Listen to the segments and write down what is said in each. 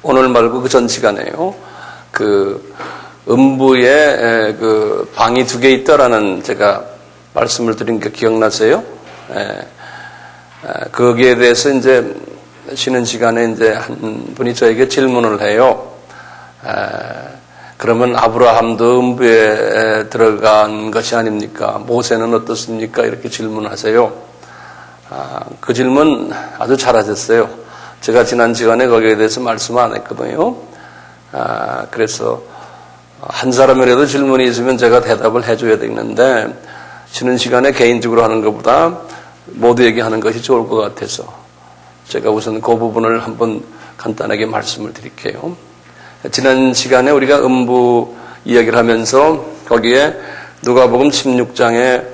오늘 말고 그 전 시간에요. 그 음부에 그 방이 2개 있다라는 제가 말씀을 드린 게 기억나세요? 거기에 대해서 이제 쉬는 시간에 이제 한 분이 저에게 질문을 해요. 그러면 아브라함도 음부에 들어간 것이 아닙니까? 모세는 어떻습니까? 이렇게 질문하세요. 그 질문 아주 잘하셨어요. 제가 지난 시간에 거기에 대해서 말씀 안 했거든요. 그래서 한 사람이라도 질문이 있으면 제가 대답을 해줘야 되는데 쉬는 시간에 개인적으로 하는 것보다 모두에게 하는 것이 좋을 것 같아서 제가 우선 그 부분을 한번 간단하게 말씀을 드릴게요. 지난 시간에 우리가 음부 이야기를 하면서 거기에 누가복음 16장에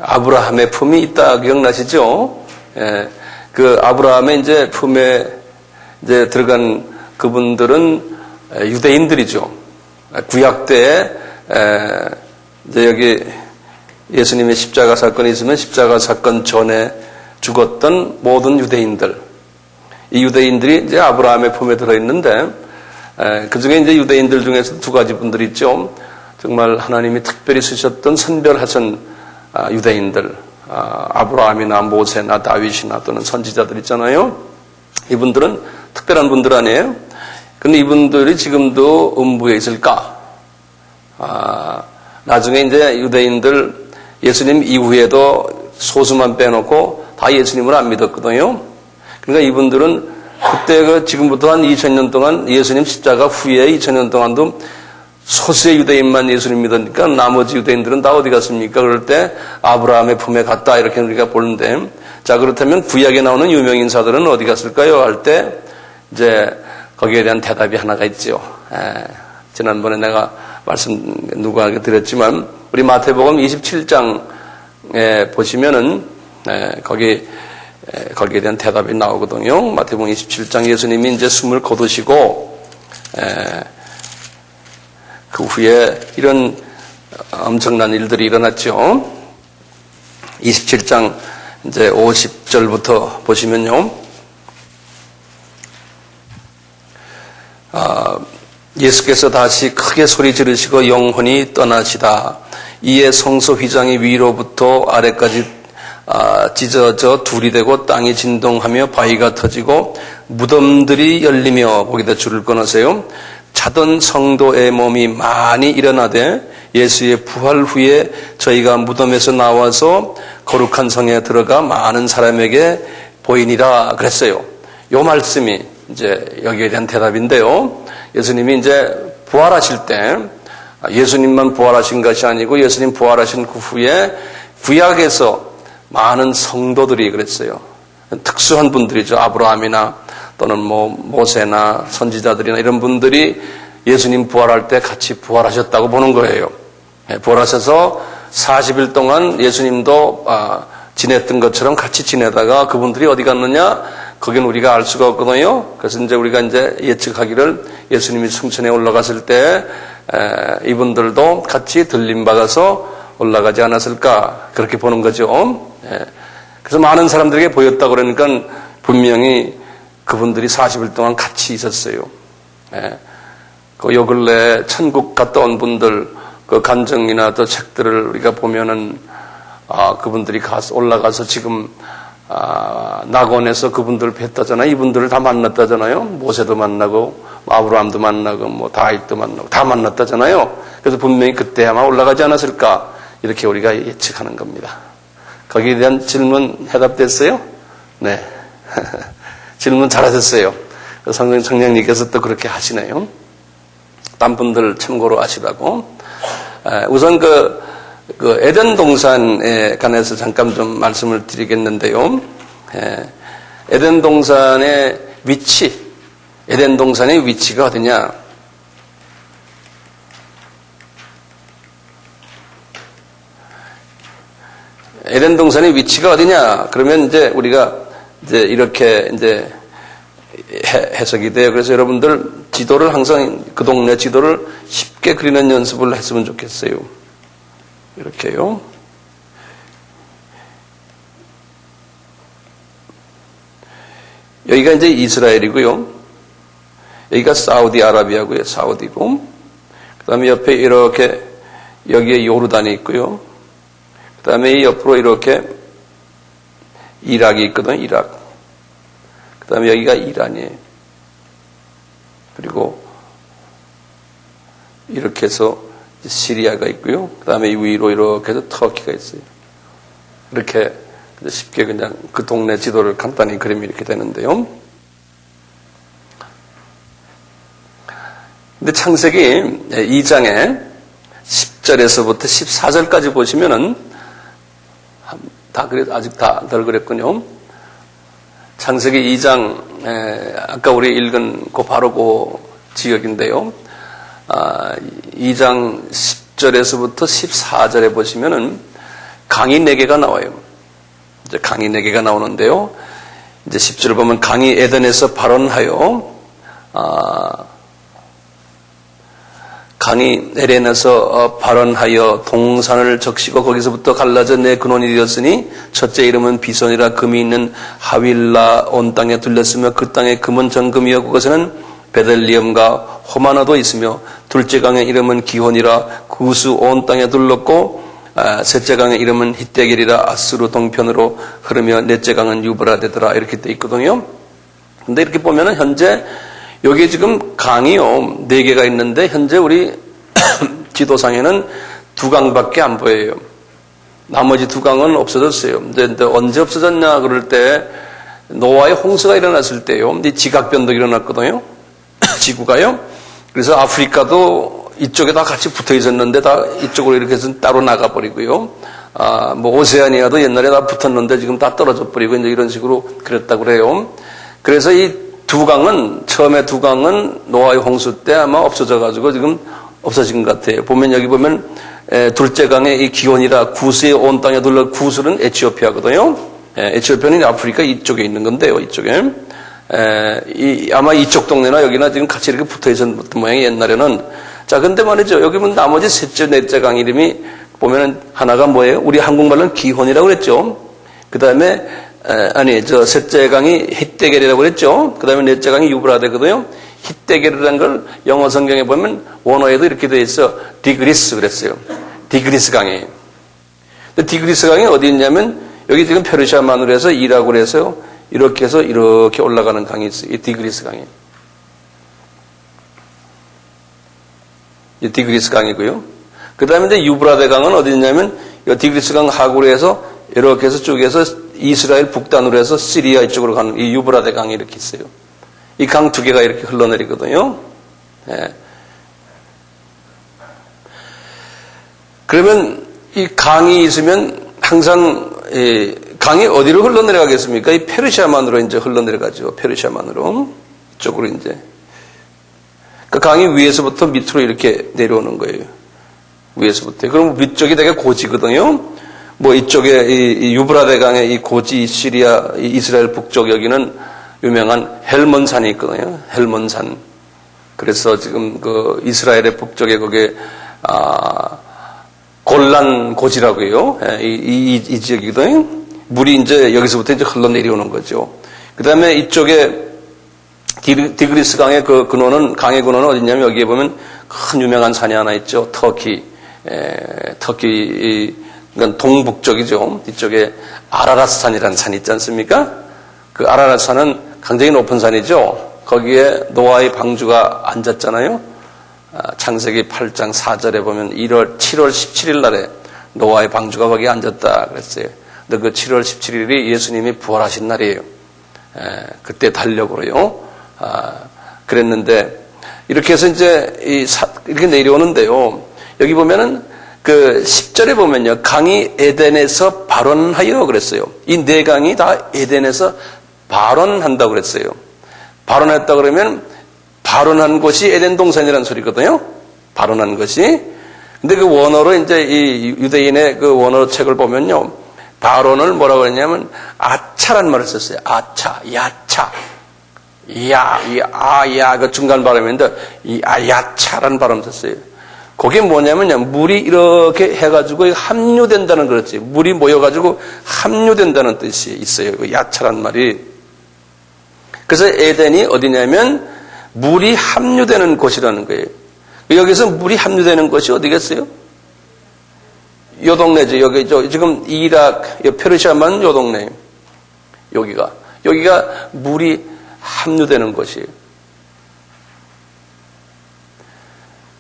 아브라함의 품이 있다 기억나시죠? 그 아브라함의 이제 품에 이제 들어간 그분들은 유대인들이죠. 구약 때에 이제 여기 예수님의 십자가 사건이 있으면 십자가 사건 전에 죽었던 모든 유대인들, 이 유대인들이 이제 아브라함의 품에 들어있는데 그 중에 이제 유대인들 중에서 2가지 분들이 있죠. 정말 하나님이 특별히 쓰셨던 선별하신 유대인들, 아브라함이나 모세나 다윗이나 또는 선지자들 있잖아요. 이분들은 특별한 분들 아니에요? 근데 이분들이 지금도 음부에 있을까? 나중에 이제 유대인들 예수님 이후에도 소수만 빼놓고 다 예수님을 안 믿었거든요. 그러니까 이분들은 그때 지금부터 한 2000년 동안 예수님 십자가 후에 2000년 동안도 소수의 유대인만 예수님 믿으니까 나머지 유대인들은 다 어디 갔습니까? 그럴 때 아브라함의 품에 갔다 이렇게 우리가 보는데, 자 그렇다면 구약에 나오는 유명 인사들은 어디 갔을까요? 할 때 이제 거기에 대한 대답이 하나가 있죠. 지난번에 내가 말씀 누구에게 드렸지만 우리 마태복음 27장에 보시면은 거기에 대한 대답이 나오거든요. 마태복음 27장 예수님이 이제 숨을 거두시고 그 후에 이런 엄청난 일들이 일어났죠. 27장 이제 50절부터 보시면요. 예수께서 다시 크게 소리 지르시고 영혼이 떠나시다. 이에 성소 휘장이 위로부터 아래까지 찢어져 둘이 되고 땅이 진동하며 바위가 터지고 무덤들이 열리며 거기다 줄을 끊으세요. 자던 성도의 몸이 많이 일어나되 예수의 부활 후에 저희가 무덤에서 나와서 거룩한 성에 들어가 많은 사람에게 보이니라 그랬어요. 요 말씀이 이제 여기에 대한 대답인데요. 예수님이 이제 부활하실 때 예수님만 부활하신 것이 아니고 예수님 부활하신 그 후에 구약에서 많은 성도들이 그랬어요. 특수한 분들이죠. 아브라함이나 또는 모세나 선지자들이나 이런 분들이 예수님 부활할 때 같이 부활하셨다고 보는 거예요. 부활하셔서 40일 동안 예수님도 지냈던 것처럼 같이 지내다가 그분들이 어디 갔느냐? 거긴 우리가 알 수가 없거든요. 그래서 이제 우리가 이제 예측하기를 예수님이 승천에 올라갔을 때 이분들도 같이 들림받아서 올라가지 않았을까 그렇게 보는 거죠. 그래서 많은 사람들에게 보였다 그러니까 분명히 그분들이 40일 동안 같이 있었어요. 그 요 근래 천국 갔다 온 분들 그 간증이나 또 책들을 우리가 보면은 그분들이 올라가서 지금 낙원에서 그분들을 뵀다잖아요. 이분들을 다 만났다잖아요. 모세도 만나고 아브라함도 만나고 다윗도 만나고 다 만났다잖아요. 그래서 분명히 그때 아마 올라가지 않았을까 이렇게 우리가 예측하는 겁니다. 거기에 대한 질문 해답됐어요? 네. 질문 잘하셨어요. 성령님께서 또 그렇게 하시네요. 딴 분들 참고로 하시라고. 우선 그 에덴 동산에 관해서 잠깐 좀 말씀을 드리겠는데요. 에덴 동산의 위치, 에덴 동산의 위치가 어디냐? 에덴 동산의 위치가 어디냐? 그러면 이제 우리가 이제 이렇게 이제 해석이 돼요. 그래서 여러분들 지도를 항상 그 동네 지도를 쉽게 그리는 연습을 했으면 좋겠어요. 이렇게요. 여기가 이제 이스라엘이고요. 여기가 사우디아라비아고요. 사우디고. 그 다음에 옆에 이렇게 여기에 요르단이 있고요. 그 다음에 이 옆으로 이렇게 이락이 있거든요. 이락. 그 다음에 여기가 이란이에요. 그리고 이렇게 해서 시리아가 있고요. 그 다음에 이 위로 이렇게 해서 터키가 있어요. 이렇게 쉽게 그냥 그 동네 지도를 간단히 그리면 이렇게 되는데요. 근데 창세기 2장에 10절에서부터 14절까지 보시면은 다 그래 아직 다 덜 그랬군요. 창세기 2장 아까 우리 읽은 그 바로 그 지역인데요. 2장 10절에서부터 14절에 보시면은 강이 4개가 나와요. 이제 강이 4개가 나오는데요. 이제 10절을 보면 강이 에덴에서 발원하여 강이 에덴에서 발원하여 동산을 적시고 거기서부터 갈라져 내 근원이 되었으니 첫째 이름은 비손이라 금이 있는 하윌라 온 땅에 둘렸으며 그 땅의 금은 정금이요 그것에는 베들리엄과 호마나도 있으며 둘째 강의 이름은 기혼이라 구스 온 땅에 둘렀고 셋째 강의 이름은 히데겔이라 아수르 동편으로 흐르며 넷째 강은 유브라데더라 이렇게 돼 있거든요. 근데 이렇게 보면은 현재 여기 지금 강이요 4개가 있는데 현재 우리 지도상에는 2강밖에 안 보여요. 나머지 2강은 없어졌어요. 근데 언제 없어졌냐 그럴 때 노아의 홍수가 일어났을 때요. 지각 변동이 일어났거든요. 지구가요. 그래서 아프리카도 이쪽에 다 같이 붙어 있었는데 다 이쪽으로 이렇게 해서 따로 나가버리고요. 뭐 오세아니아도 옛날에 다 붙었는데 지금 다 떨어져 버리고 이제 이런 식으로 그랬다고 그래요. 그래서 이 2강은 처음에 2강은 노아의 홍수 때 아마 없어져 가지고 지금 없어진 것 같아요. 보면 여기 보면 둘째 강에 이 기온이라 구스의 온 땅에 둘러 구스는 에티오피아거든요. 에티오피아는 아프리카 이쪽에 있는 건데요. 이쪽에 아마 이쪽 동네나 여기나 지금 같이 이렇게 붙어 있었던 모양이 옛날에는. 자, 근데 말이죠. 여기 보면 나머지 셋째, 넷째 강 이름이 보면은 하나가 뭐예요? 우리 한국말로는 기혼이라고 그랬죠. 그 다음에 셋째 강이 히데겔이라고 그랬죠. 그 다음에 넷째 강이 유브라데거든요. 히데겔이라는 걸 영어 성경에 보면 원어에도 이렇게 되어 있어. 디그리스 그랬어요. 디그리스 강이. 근데 디그리스 강이 어디 있냐면 여기 지금 페르시아 마누에서 이라고 그래서 이렇게 해서 이렇게 올라가는 강이 있어요. 이 디그리스 강이. 이 디그리스 강이고요. 그 다음에 이제 유브라데 강은 어디 있냐면 이 디그리스 강 하구로 해서 이렇게 해서 쭉에서 이스라엘 북단으로 해서 시리아 이쪽으로 가는 이 유브라데 강이 이렇게 있어요. 이 강 2개가 이렇게 흘러내리거든요. 예. 그러면 이 강이 있으면 항상 강이 어디로 흘러내려가겠습니까? 이 페르시아만으로 이제 흘러내려가죠. 페르시아만으로. 이쪽으로 이제. 그 강이 위에서부터 밑으로 이렇게 내려오는 거예요. 위에서부터. 그럼 위쪽이 되게 고지거든요. 뭐 이쪽에 이 유브라데 강의 이 고지 시리아, 이스라엘 북쪽 여기는 유명한 헬몬산이 있거든요. 헬몬산. 그래서 지금 그 이스라엘의 북쪽에 거기에 골란 고지라고 해요. 이 지역이거든요. 물이 이제 여기서부터 이제 흘러내려오는 거죠. 그 다음에 이쪽에 디그리스 강의 그 근원은, 강의 근원은 어디냐면 여기에 보면 큰 유명한 산이 하나 있죠. 터키, 그러니까 동북쪽이죠. 이쪽에 아라랏산이라는 산이 있지 않습니까? 그 아라랏산은 굉장히 높은 산이죠. 거기에 노아의 방주가 앉았잖아요. 창세기 8장 4절에 보면 7월 17일 날에 노아의 방주가 거기에 앉았다 그랬어요. 근데 그 7월 17일이 예수님이 부활하신 날이에요. 그때 달력으로요. 그랬는데 이렇게 해서 이제 이렇게 내려오는데요. 여기 보면은 그 10절에 보면요. 강이 에덴에서 발원하여 그랬어요. 이 4강이 다 에덴에서 발원한다고 그랬어요. 발원했다 그러면 발원한 곳이 에덴 동산이라는 소리거든요. 발원한 것이. 근데 그 원어로 이제 이 유대인의 그 원어 책을 보면요. 발원을 뭐라고 했냐면 아차란 말을 썼어요. 아차, 야차. 야, 그 중간 발음인데 이 야차라는 발음 썼어요. 그게 뭐냐면요. 물이 이렇게 해가지고 합류된다는 거지. 물이 모여가지고 합류된다는 뜻이 있어요. 그 야차란 말이. 그래서 에덴이 어디냐면 물이 함유되는 곳이라는 거예요. 여기서 물이 함유되는 곳이 어디겠어요? 요 동네죠. 여기 지금 이락, 페르시아만 요 동네. 여기가 물이 함유되는 곳이에요.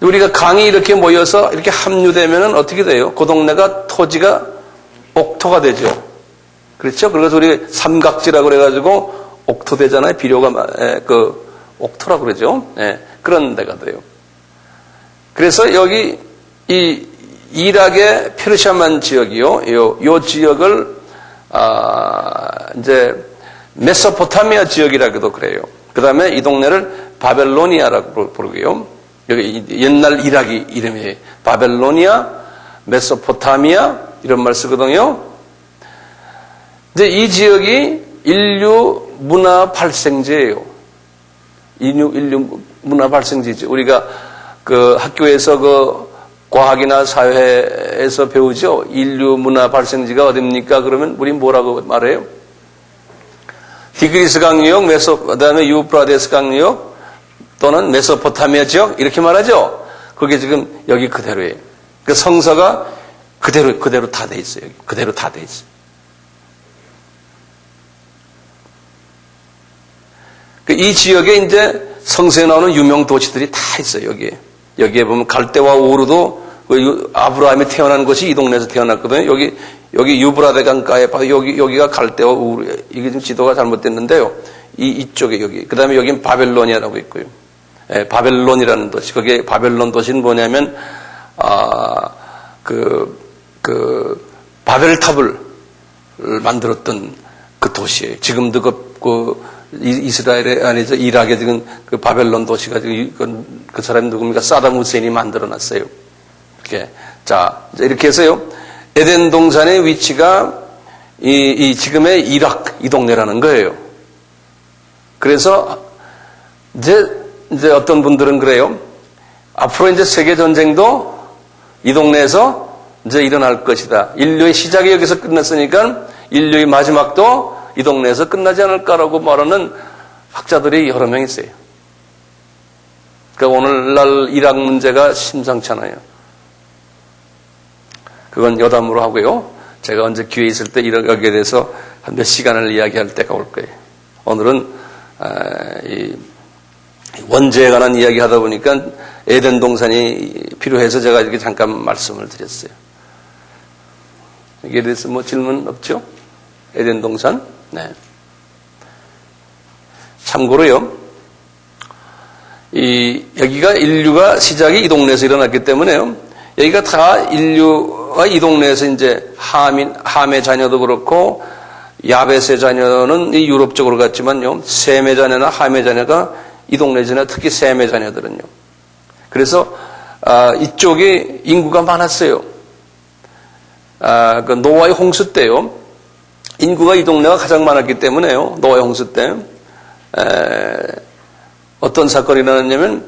우리가 강이 이렇게 모여서 이렇게 함유되면은 어떻게 돼요? 그 동네가 토지가 옥토가 되죠. 그렇죠? 그래서 우리 삼각지라고 그래가지고 옥토 되잖아요. 비료가 옥토라고 그러죠. 예, 그런 데가 돼요. 그래서 여기 이 이락의 페르시아만 지역이요. 요 지역을 이제 메소포타미아 지역이라고도 그래요. 그 다음에 이 동네를 바벨로니아라고 부르고요. 여기 옛날 이락이 이름이 바벨로니아, 메소포타미아 이런 말 쓰거든요. 이제 이 지역이 인류 문화 발생지예요. 인류 문화 발생지죠. 우리가 그 학교에서 그 과학이나 사회에서 배우죠. 인류 문화 발생지가 어딥니까? 그러면 우리 뭐라고 말해요? 티그리스 강유역, 그다음에 유프라데스 강유역 또는 메소포타미아 지역 이렇게 말하죠. 그게 지금 여기 그대로예요. 그 성서가 그대로 다 돼 있어요. 여기. 그대로 다 돼 있어요. 이 지역에 이제 성서에 나오는 유명 도시들이 다 있어요. 여기에 보면 갈대와 우르도 아브라함이 태어난 곳이 이 동네에서 태어났거든요. 여기 유브라데 강가에 봐서 여기가 갈대와 우르. 이게 지금 지도가 잘못됐는데요. 이쪽에 여기. 그 다음에 여기는 바벨로니아라고 있고요. 예, 바벨론이라는 도시. 거기에 바벨론 도시는 뭐냐면, 바벨탑을 만들었던 그 도시예요. 지금도 이스라엘에, 아니죠. 이락에 지금 그 바벨론 도시가 지금 그 사람이 누굽니까? 사담 후세인이 만들어 놨어요. 이렇게. 자, 이렇게 해서요. 에덴 동산의 위치가 지금의 이락, 이 동네라는 거예요. 그래서 이제 어떤 분들은 그래요. 앞으로 이제 세계전쟁도 이 동네에서 이제 일어날 것이다. 인류의 시작이 여기서 끝났으니까 인류의 마지막도 이 동네에서 끝나지 않을까라고 말하는 학자들이 여러 명 있어요. 그러니까 오늘날 이락 문제가 심상찮아요. 그건 여담으로 하고요. 제가 언제 기회 있을 때 여기에 대해서 한 몇 시간을 이야기할 때가 올 거예요. 오늘은 이 원죄에 관한 이야기 하다 보니까 에덴 동산이 필요해서 제가 이렇게 잠깐 말씀을 드렸어요. 여기에 대해서 뭐 질문 없죠? 에덴 동산? 네. 참고로요, 여기가 인류가 시작이 이 동네에서 일어났기 때문에요, 여기가 다 인류가 이 동네에서 이제 함의 자녀도 그렇고, 야벳의 자녀는 이 유럽 쪽으로 갔지만요, 셈의 자녀나 함의 자녀가 이 동네 자녀, 특히 셈의 자녀들은요. 그래서, 이쪽에 인구가 많았어요. 그 노아의 홍수 때요. 인구가 이 동네가 가장 많았기 때문에요. 노아의 홍수 때. 어떤 사건이 일어났냐면,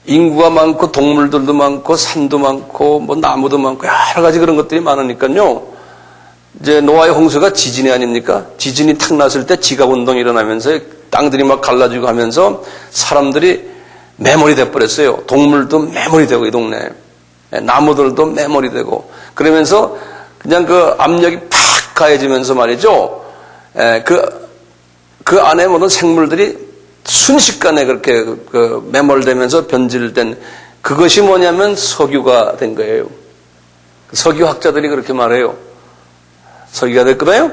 인구가 많고, 동물들도 많고, 산도 많고, 뭐 나무도 많고, 여러 가지 그런 것들이 많으니까요. 이제 노아의 홍수가 지진이 아닙니까? 지진이 탁 났을 때 지각운동이 일어나면서 땅들이 막 갈라지고 하면서 사람들이 매몰이 돼버렸어요. 동물도 매몰이 되고, 이 동네. 나무들도 매몰이 되고. 그러면서 그냥 그 압력이 팍 가해지면서 말이죠. 그 안에 모든 생물들이 순식간에 그렇게 매몰되면서 변질된 그것이 뭐냐면 석유가 된 거예요. 석유학자들이 그렇게 말해요. 석유가 됐거든요.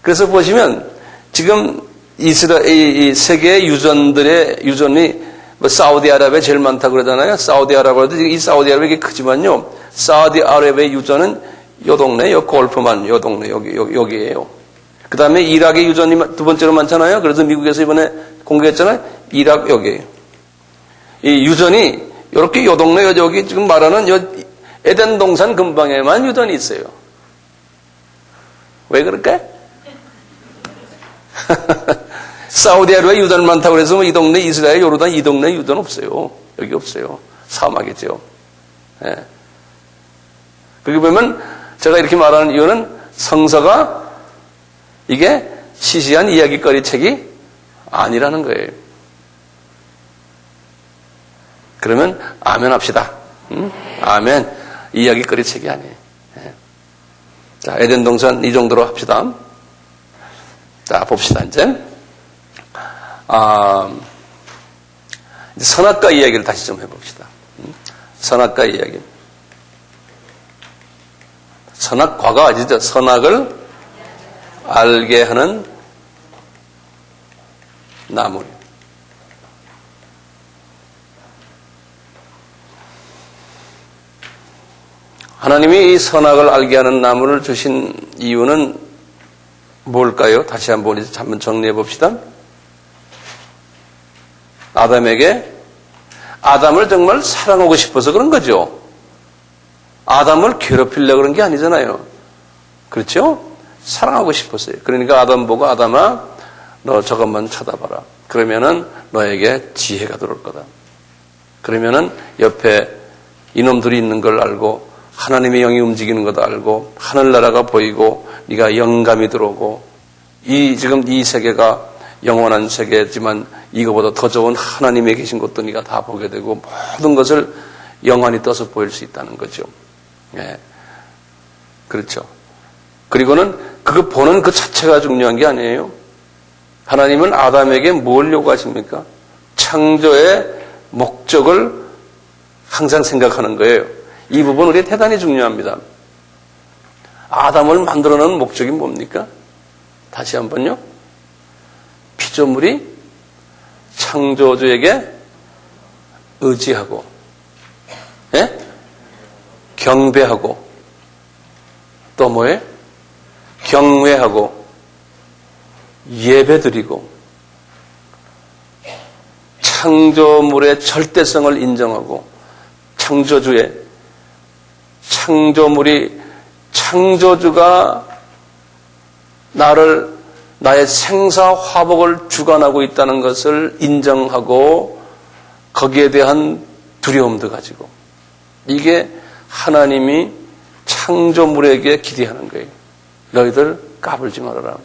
그래서 보시면 지금 이 세계의 유전이 뭐 사우디아라비아 제일 많다고 그러잖아요. 사우디아라비아도 이 사우디아라비아 크지만요. 사우디아라비아의 유전은 요 동네, 요 골프만, 요 동네, 여기에요. 그 다음에 이락의 유전이 두 번째로 많잖아요. 그래서 미국에서 이번에 공개했잖아요. 이락 여기에요. 이 유전이 이렇게 요 동네, 여기 지금 말하는 요 에덴 동산 근방에만 유전이 있어요. 왜 그럴까요? 사우디아라비아 유전 많다고 해서 이 동네 이스라엘, 요르단 이 동네 유전 없어요. 여기 없어요. 사막이죠. 예. 그렇게 보면 제가 이렇게 말하는 이유는 성서가 이게 시시한 이야기거리 책이 아니라는 거예요. 그러면 아멘 합시다. 아멘. 이야기거리 책이 아니에요. 자, 에덴 동산 이 정도로 합시다. 자, 봅시다, 이제. 이제 선악과 이야기를 다시 좀 해봅시다. 선악과 이야기. 선악과가 아니죠. 선악을 알게 하는 나무. 하나님이 이 선악을 알게 하는 나무를 주신 이유는 뭘까요? 다시 한번 정리해 봅시다. 아담을 정말 사랑하고 싶어서 그런 거죠. 아담을 괴롭히려고 그런 게 아니잖아요. 그렇죠? 사랑하고 싶었어요. 그러니까 아담 보고 아담아 너 저것만 쳐다봐라. 그러면은 너에게 지혜가 들어올 거다. 그러면은 옆에 이놈들이 있는 걸 알고 하나님의 영이 움직이는 것도 알고 하늘나라가 보이고 네가 영감이 들어오고 지금 이 세계가 영원한 세계지만 이거보다 더 좋은 하나님의 계신 것도 네가 다 보게 되고 모든 것을 영원히 떠서 보일 수 있다는 거죠. 예. 그렇죠. 그리고는 그거 보는 그 자체가 중요한 게 아니에요. 하나님은 아담에게 뭘 요구하십니까? 창조의 목적을 항상 생각하는 거예요. 이 부분 우리 대단히 중요합니다. 아담을 만들어 놓은 목적이 뭡니까? 다시 한번요. 피조물이 창조주에게 의지하고, 예? 경배하고, 또 뭐예요? 경외하고, 예배드리고, 창조물의 절대성을 인정하고, 창조주가 나의 생사 화복을 주관하고 있다는 것을 인정하고 거기에 대한 두려움도 가지고 이게 하나님이 창조물에게 기대하는 거예요. 너희들 까불지 말아라.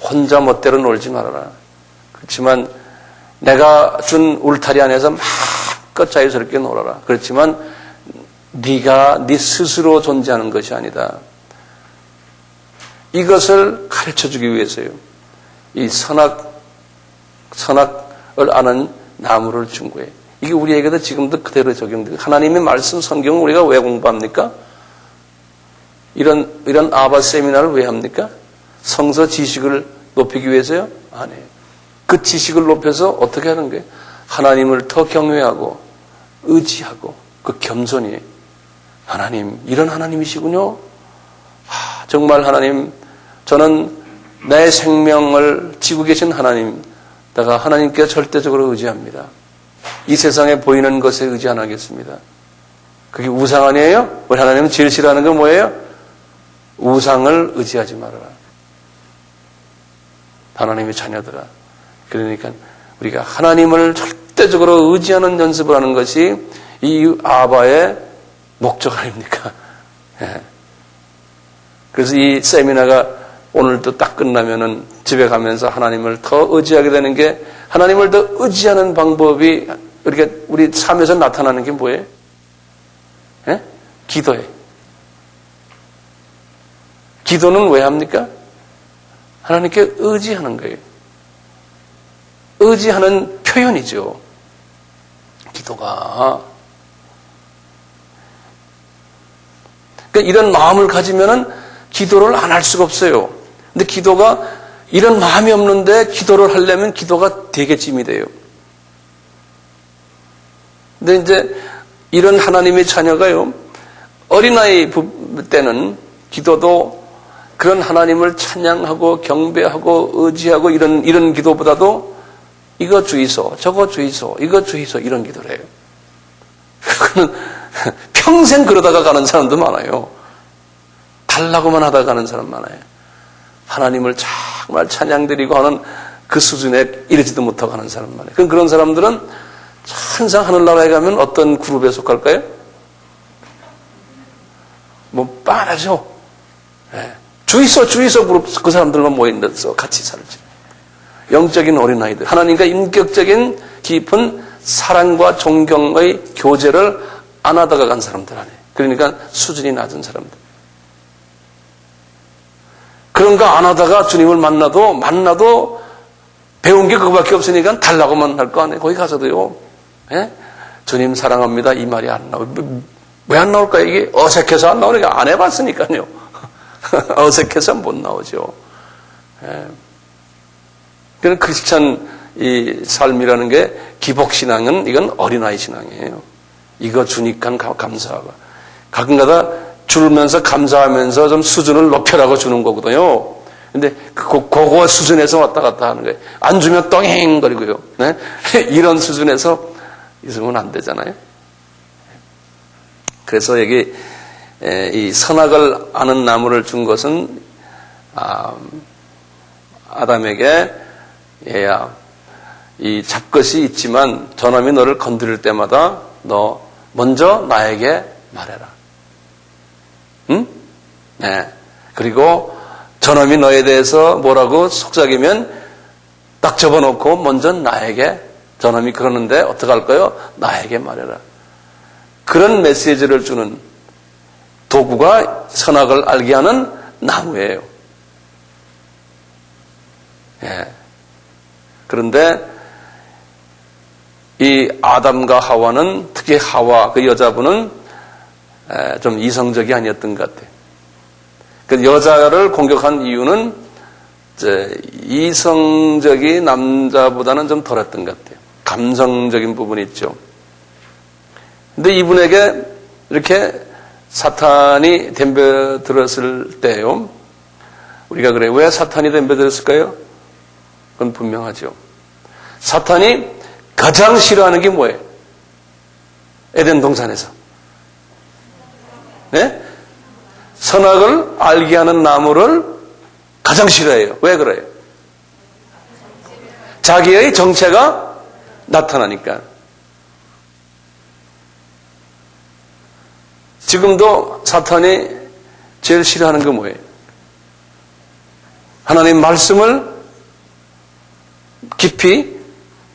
혼자 멋대로 놀지 말아라. 그렇지만 내가 준 울타리 안에서 마음껏 자유스럽게 놀아라. 그렇지만 네가 네 스스로 존재하는 것이 아니다. 이것을 가르쳐주기 위해서요. 이 선악을 아는 나무를 준 거예요. 이게 우리에게도 지금도 그대로 적용돼요. 하나님의 말씀 성경을 우리가 왜 공부합니까? 이런 아바 세미나를 왜 합니까? 성서 지식을 높이기 위해서요? 아니에요. 그 지식을 높여서 어떻게 하는 거예요? 하나님을 더 경외하고 의지하고 그 겸손히 하나님, 이런 하나님이시군요. 정말 하나님, 저는 내 생명을 지고 계신 하나님, 내가 하나님께 절대적으로 의지합니다. 이 세상에 보이는 것에 의지 안 하겠습니다. 그게 우상 아니에요? 우리 하나님은 제일 싫어하는 건 뭐예요? 우상을 의지하지 말아라. 하나님의 자녀들아. 그러니까 우리가 하나님을 절대적으로 의지하는 연습을 하는 것이 이 아바의 목적 아닙니까? 예. 그래서 이 세미나가 오늘도 딱 끝나면은 집에 가면서 하나님을 더 의지하게 되는 게, 하나님을 더 의지하는 방법이 우리 삶에서 나타나는 게 뭐예요? 예? 기도예요. 기도는 왜 합니까? 하나님께 의지하는 거예요. 의지하는 표현이죠. 기도가. 그러니까 이런 마음을 가지면은 기도를 안 할 수가 없어요. 근데 기도가 이런 마음이 없는데 기도를 하려면 기도가 되게 짐이 돼요. 근데 이제 이런 하나님의 자녀가요, 어린아이 때는 기도도 그런 하나님을 찬양하고 경배하고 의지하고 이런 기도보다도 이거 주이소, 저거 주이소, 이거 주이소, 이런 기도를 해요. 그거는 평생 그러다가 가는 사람도 많아요. 달라고만 하다가 가는 사람 많아요. 하나님을 정말 찬양드리고 하는 그 수준에 이르지도 못하고 하는 사람 많아요. 그런 사람들은 항상 하늘나라에 가면 어떤 그룹에 속할까요? 뭐 빤하죠. 네. 주이소 그룹, 그 사람들만 모여있어서 같이 살지. 영적인 어린아이들, 하나님과 인격적인 깊은 사랑과 존경의 교제를 안 하다가 간 사람들 아니에요. 그러니까 수준이 낮은 사람들. 그런 거 안 하다가 주님을 만나도 배운 게 그거밖에 없으니까 달라고만 할 거 아니에요. 거기 가서도요. 예? 주님 사랑합니다. 이 말이 안 나와요. 왜 안 나올까요? 이게 어색해서 안 나오니까 안 해봤으니까요. 어색해서 못 나오죠. 예. 그런 크리스찬 이 삶이라는 게 기복신앙은 이건 어린아이 신앙이에요. 이거 주니까 감사하고. 가끔가다 주면서 감사하면서 좀 수준을 높여라고 주는 거거든요. 근데 그거 수준에서 왔다 갔다 하는 거예요. 안 주면 똥행거리고요. 네? 이런 수준에서 있으면 안 되잖아요. 그래서 여기 이 선악을 아는 나무를 준 것은 아담에게 얘야 이 잡것이 있지만 저놈이 너를 건드릴 때마다 너 먼저 나에게 말해라. 응? 네. 그리고 저놈이 너에 대해서 뭐라고 속삭이면 딱 접어놓고 먼저 나에게 저놈이 그러는데 어떡할까요? 나에게 말해라. 그런 메시지를 주는 도구가 선악을 알게 하는 나무예요. 예. 그런데 이 아담과 하와는 특히 하와 그 여자분은 좀 이성적이 아니었던 것 같아요. 그 여자를 공격한 이유는 이성적인 남자보다는 좀 덜했던 것 같아요. 감성적인 부분이 있죠. 근데 이분에게 이렇게 사탄이 덤벼들었을 때요. 우리가 그래요. 왜 사탄이 덤벼들었을까요? 그건 분명하죠. 사탄이 가장 싫어하는 게 뭐예요? 에덴 동산에서. 네? 선악을 알게 하는 나무를 가장 싫어해요. 왜 그래요? 자기의 정체가 나타나니까. 지금도 사탄이 제일 싫어하는 게 뭐예요? 하나님 말씀을 깊이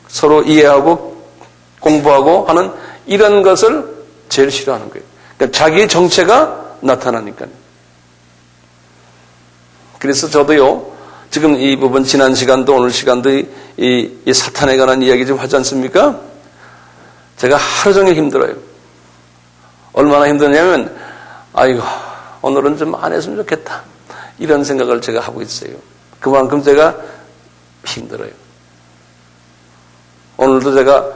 서로 이해하고 공부하고 하는 이런 것을 제일 싫어하는 거예요. 그러니까 자기의 정체가 나타나니까요. 그래서 저도요, 지금 이 부분 지난 시간도 오늘 시간도 이 사탄에 관한 이야기 좀 하지 않습니까? 제가 하루 종일 힘들어요. 얼마나 힘드냐면, 아이고, 오늘은 좀 안 했으면 좋겠다. 이런 생각을 제가 하고 있어요. 그만큼 제가 힘들어요. 오늘도 제가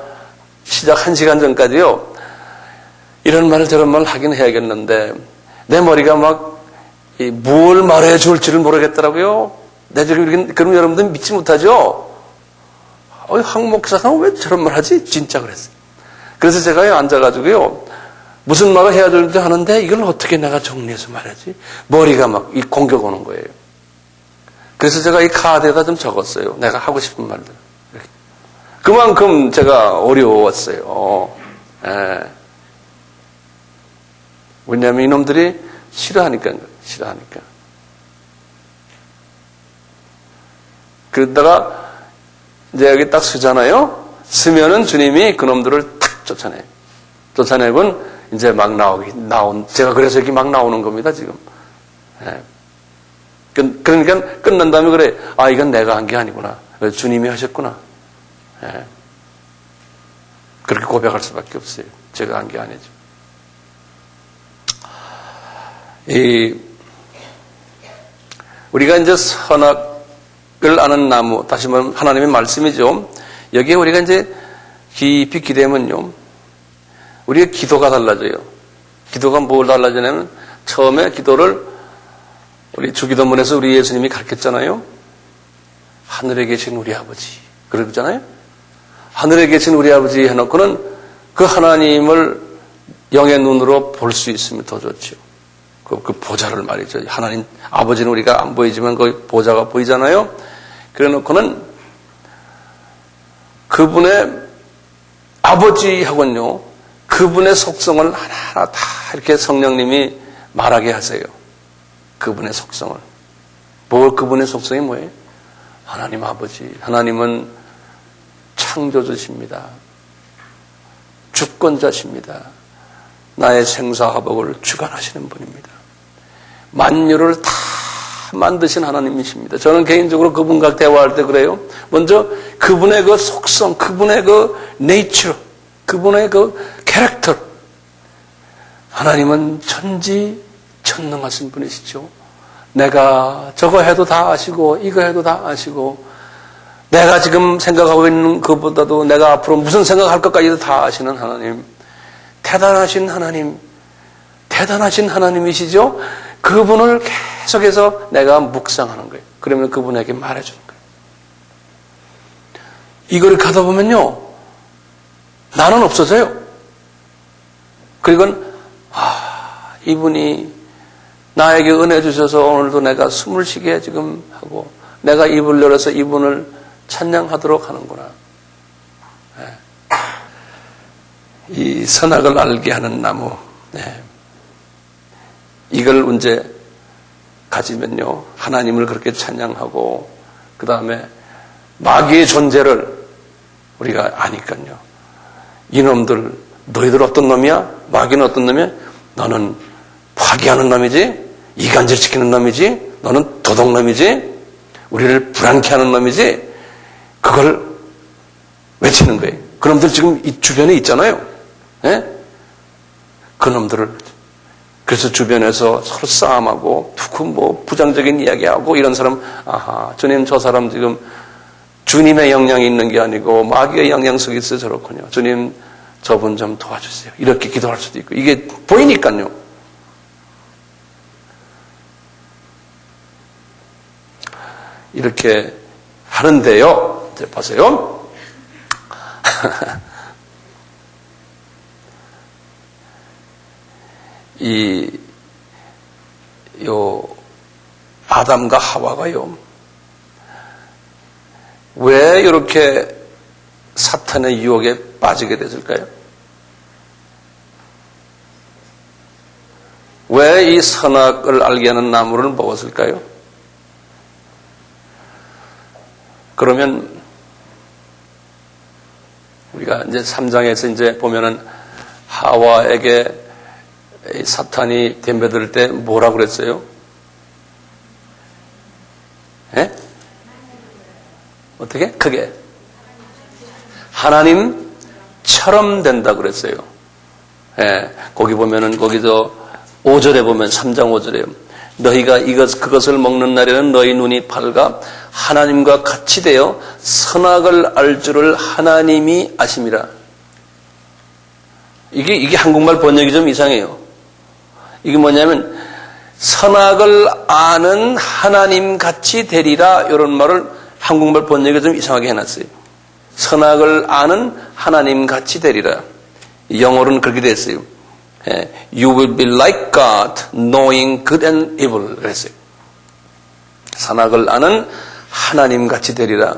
시작 1시간 전까지요, 이런 말 저런 말 하긴 해야겠는데, 내 머리가 막, 뭘 말해 줄지를 모르겠더라고요. 내 지금, 그럼 여러분들 믿지 못하죠? 황 목사가 왜 저런 말 하지? 진짜 그랬어요. 그래서 제가 앉아가지고요, 무슨 말을 해야 될지 하는데, 이걸 어떻게 내가 정리해서 말하지? 머리가 막 공격 오는 거예요. 그래서 제가 이 카드에다 좀 적었어요. 내가 하고 싶은 말들. 그만큼 제가 어려웠어요. 예. 왜냐하면 이놈들이 싫어하니까. 그러다가 이제 여기 딱 쓰잖아요. 쓰면은 주님이 그놈들을 탁 쫓아내요. 쫓아내곤 이제 막 제가 그래서 여기 막 나오는 겁니다, 지금. 예. 그러니까 끝난 다음에 그래. 아, 이건 내가 한 게 아니구나. 주님이 하셨구나. 예. 그렇게 고백할 수밖에 없어요. 제가 한 게 아니죠. 우리가 이제 선악을 아는 나무, 다시 말하면 하나님의 말씀이죠. 여기에 우리가 이제 깊이 기대면요, 우리의 기도가 달라져요. 기도가 뭘 달라지냐면, 처음에 기도를 우리 주기도문에서 우리 예수님이 가르쳤잖아요. 하늘에 계신 우리 아버지. 그러잖아요. 하늘에 계신 우리 아버지 해놓고는 그 하나님을 영의 눈으로 볼 수 있으면 더 좋죠. 그 보좌를 말이죠. 하나님, 아버지는 우리가 안 보이지만 그 보좌가 보이잖아요. 그래 놓고는 그분의 아버지하고는요, 그분의 속성을 하나하나 다 이렇게 성령님이 말하게 하세요. 그분의 속성을. 그분의 속성이 뭐예요? 하나님 아버지. 하나님은 창조주십니다. 주권자십니다. 나의 생사화복을 주관하시는 분입니다. 만유를 다 만드신 하나님이십니다. 저는 개인적으로 그분과 대화할 때 그래요. 먼저 그분의 그 속성, 그분의 그 네이처, 그분의 그 캐릭터. 하나님은 천지천능하신 분이시죠. 내가 저거 해도 다 아시고 이거 해도 다 아시고 내가 지금 생각하고 있는 것보다도 내가 앞으로 무슨 생각할 것까지도 다 아시는 하나님. 대단하신 하나님. 대단하신 하나님이시죠. 그분을 계속해서 내가 묵상하는 거예요. 그러면 그분에게 말해주는 거예요. 이걸 가다 보면요, 나는 없어져요. 그리고 이분이 나에게 은혜 주셔서 오늘도 내가 숨을 쉬게 지금 하고 내가 입을 열어서 이분을 찬양하도록 하는구나. 이 선악을 알게 하는 나무, 이걸 이제 가지면요, 하나님을 그렇게 찬양하고 그 다음에 마귀의 존재를 우리가 아니까요. 이놈들, 너희들 어떤 놈이야? 마귀는 어떤 놈이야? 너는 파괴하는 놈이지? 이간질시키는 놈이지? 너는 도둑놈이지? 우리를 불안케 하는 놈이지? 그걸 외치는 거예요. 그 놈들 지금 이 주변에 있잖아요. 그 놈들을. 그래서 주변에서 서로 싸움하고 누구 부정적인 이야기하고 이런 사람, 주님 저 사람 지금 주님의 영향이 있는 게 아니고 마귀의 영향 속에 있어서 저렇군요. 주님 저분 좀 도와주세요. 이렇게 기도할 수도 있고 이게 보이니까요. 이렇게 하는데요. 이제 보세요. 아담과 하와가요, 왜 이렇게 사탄의 유혹에 빠지게 됐을까요? 왜 이 선악을 알게 하는 나무를 먹었을까요? 그러면 우리가 이제 3장에서 이제 보면은 하와에게 사탄이 덤벼들 때 뭐라고 그랬어요? 어떻게? 크게. 하나님처럼 된다 그랬어요. 거기 보면은, 거기서 5절에 보면, 3장 5절에, 너희가 그것을 먹는 날에는 너희 눈이 밝아 하나님과 같이 되어 선악을 알 줄을 하나님이 아심이라. 이게 한국말 번역이 좀 이상해요. 이게 뭐냐면, 선악을 아는 하나님 같이 되리라, 이런 말을 한국말 번역이 좀 이상하게 해놨어요. 선악을 아는 하나님 같이 되리라. 영어로는 그렇게 됐어요. You will be like God, knowing good and evil. 그랬어요. 선악을 아는 하나님 같이 되리라.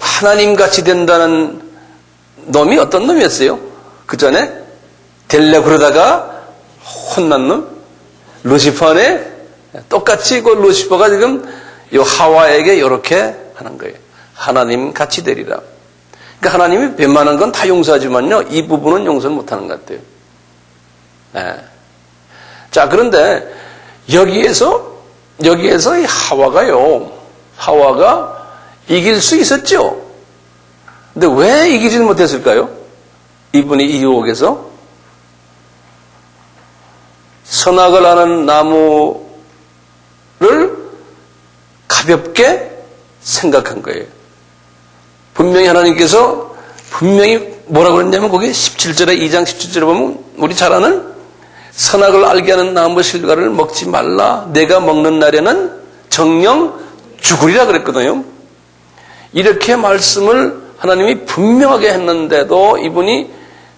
하나님 같이 된다는 놈이 어떤 놈이었어요? 그 전에 되려 그러다가 혼난 놈? 루시퍼네? 똑같이 그 루시퍼가 지금 하와에게 이렇게 하는 거예요. 하나님 같이 되리라. 그러니까 하나님이 웬만한 건 다 용서하지만요, 이 부분은 용서를 못하는 것 같아요. 자, 그런데 여기에서 이 하와가 이길 수 있었죠. 근데 왜 이기지 못했을까요? 이분이 이 유혹에서 선악을 아는 나무를 가볍게 생각한 거예요. 분명히 하나님께서 뭐라고 그랬냐면 거기 17절에 2장 17절에 보면 우리 잘 아는 선악을 알게 하는 나무 실과를 먹지 말라. 내가 먹는 날에는 정령 죽으리라 그랬거든요. 이렇게 말씀을 하나님이 분명하게 했는데도 이분이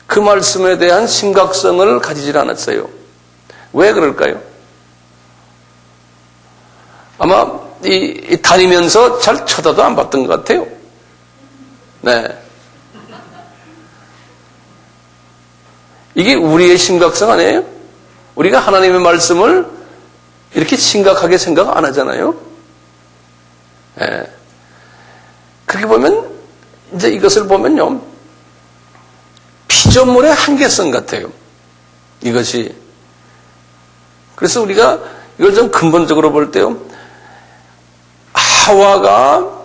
그 말씀에 대한 심각성을 가지질 않았어요. 왜 그럴까요? 아마 다니면서 잘 쳐다도 안 봤던 것 같아요. 이게 우리의 심각성 아니에요? 우리가 하나님의 말씀을 이렇게 심각하게 생각 안 하잖아요. 그렇게 보면 이제 이것을 보면요, 피조물의 한계성 같아요. 이것이. 그래서 우리가 이걸 좀 근본적으로 볼 때요. 하와가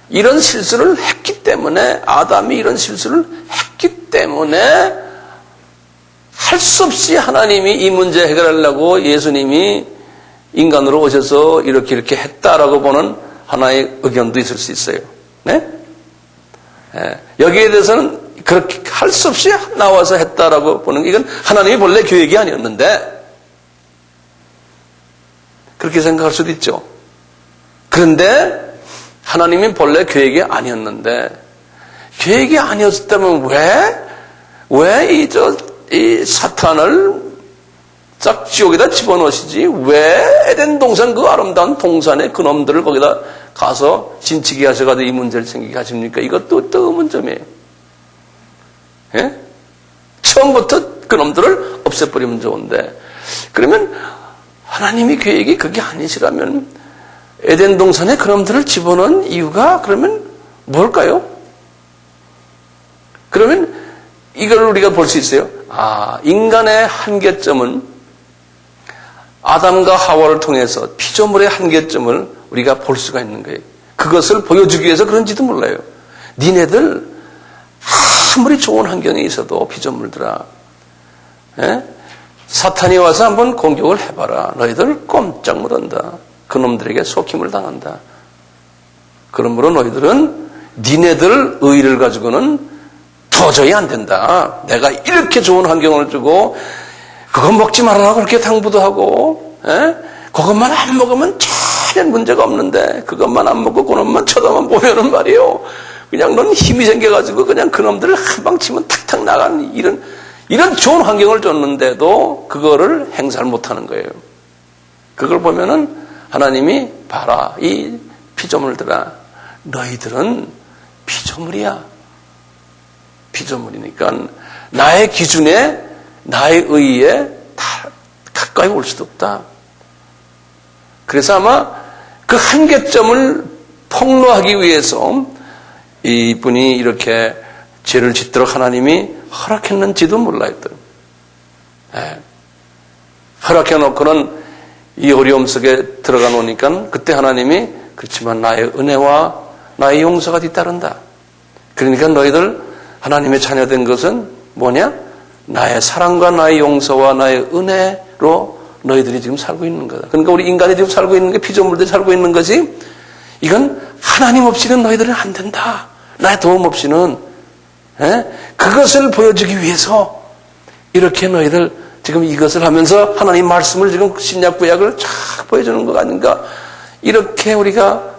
이런 실수를 했기 때문에, 아담이 이런 실수를 했기 때문에 할 수 없이 하나님이 이 문제 해결하려고 예수님이 인간으로 오셔서 이렇게 했다라고 보는 하나의 의견도 있을 수 있어요. 네? 여기에 대해서는 그렇게 할 수 없이 나와서 했다라고 보는, 이건 하나님이 본래 계획이 아니었는데 그렇게 생각할 수도 있죠. 그런데 하나님이 본래 계획이 아니었는데, 계획이 아니었다면 왜 이 사탄을 싹 지옥에다 집어넣으시지? 왜 에덴 동산, 그 아름다운 동산에 그놈들을 거기다 가서 진치게 하셔가지고 이 문제를 생기게 하십니까? 이것도 또 의문점이에요. 예? 처음부터 그놈들을 없애버리면 좋은데, 그러면 하나님이 계획이 그게 아니시라면 에덴 동산에 그놈들을 집어넣은 이유가 그러면 뭘까요? 그러면 이걸 우리가 볼 수 있어요. 인간의 한계점은 아담과 하와를 통해서 피조물의 한계점을 우리가 볼 수가 있는 거예요. 그것을 보여주기 위해서 그런지도 몰라요. 니네들 아무리 좋은 환경에 있어도 피조물들아, 사탄이 와서 한번 공격을 해봐라. 너희들 꼼짝 못한다. 그놈들에게 속힘을 당한다. 그러므로 너희들은 니네들 의의를 가지고는 도저히 안 된다. 내가 이렇게 좋은 환경을 주고 그거 먹지 말아라 그렇게 당부도 하고, 그것만 안 먹으면 전혀 문제가 없는데 그것만 안 먹고 그놈만 쳐다만 보면은 말이에요, 그냥 넌 힘이 생겨가지고 그냥 그놈들을 한 방 치면 탁탁 나간 이런 좋은 환경을 줬는데도 그거를 행사를 못하는 거예요. 그걸 보면은 하나님이 봐라, 이 피조물들아, 너희들은 피조물이야. 피조물이니까 나의 기준에, 나의 의의에 다 가까이 올 수도 없다. 그래서 아마 그 한계점을 폭로하기 위해서 이분이 이렇게 죄를 짓도록 하나님이 허락했는지도 몰라요. 허락해놓고는 이 어려움 속에 들어가 놓으니까 그때 하나님이, 그렇지만 나의 은혜와 나의 용서가 뒤따른다. 그러니까 너희들 하나님의 자녀된 것은 뭐냐? 나의 사랑과 나의 용서와 나의 은혜로 너희들이 지금 살고 있는 거다. 그러니까 우리 인간이 지금 살고 있는 게, 피조물들이 살고 있는 것이, 이건 하나님 없이는 너희들은 안 된다. 나의 도움 없이는. 그것을 보여주기 위해서 이렇게 너희들 지금 이것을 하면서 하나님 말씀을 지금 신약 구약을 쫙 보여주는 것 아닌가. 이렇게 우리가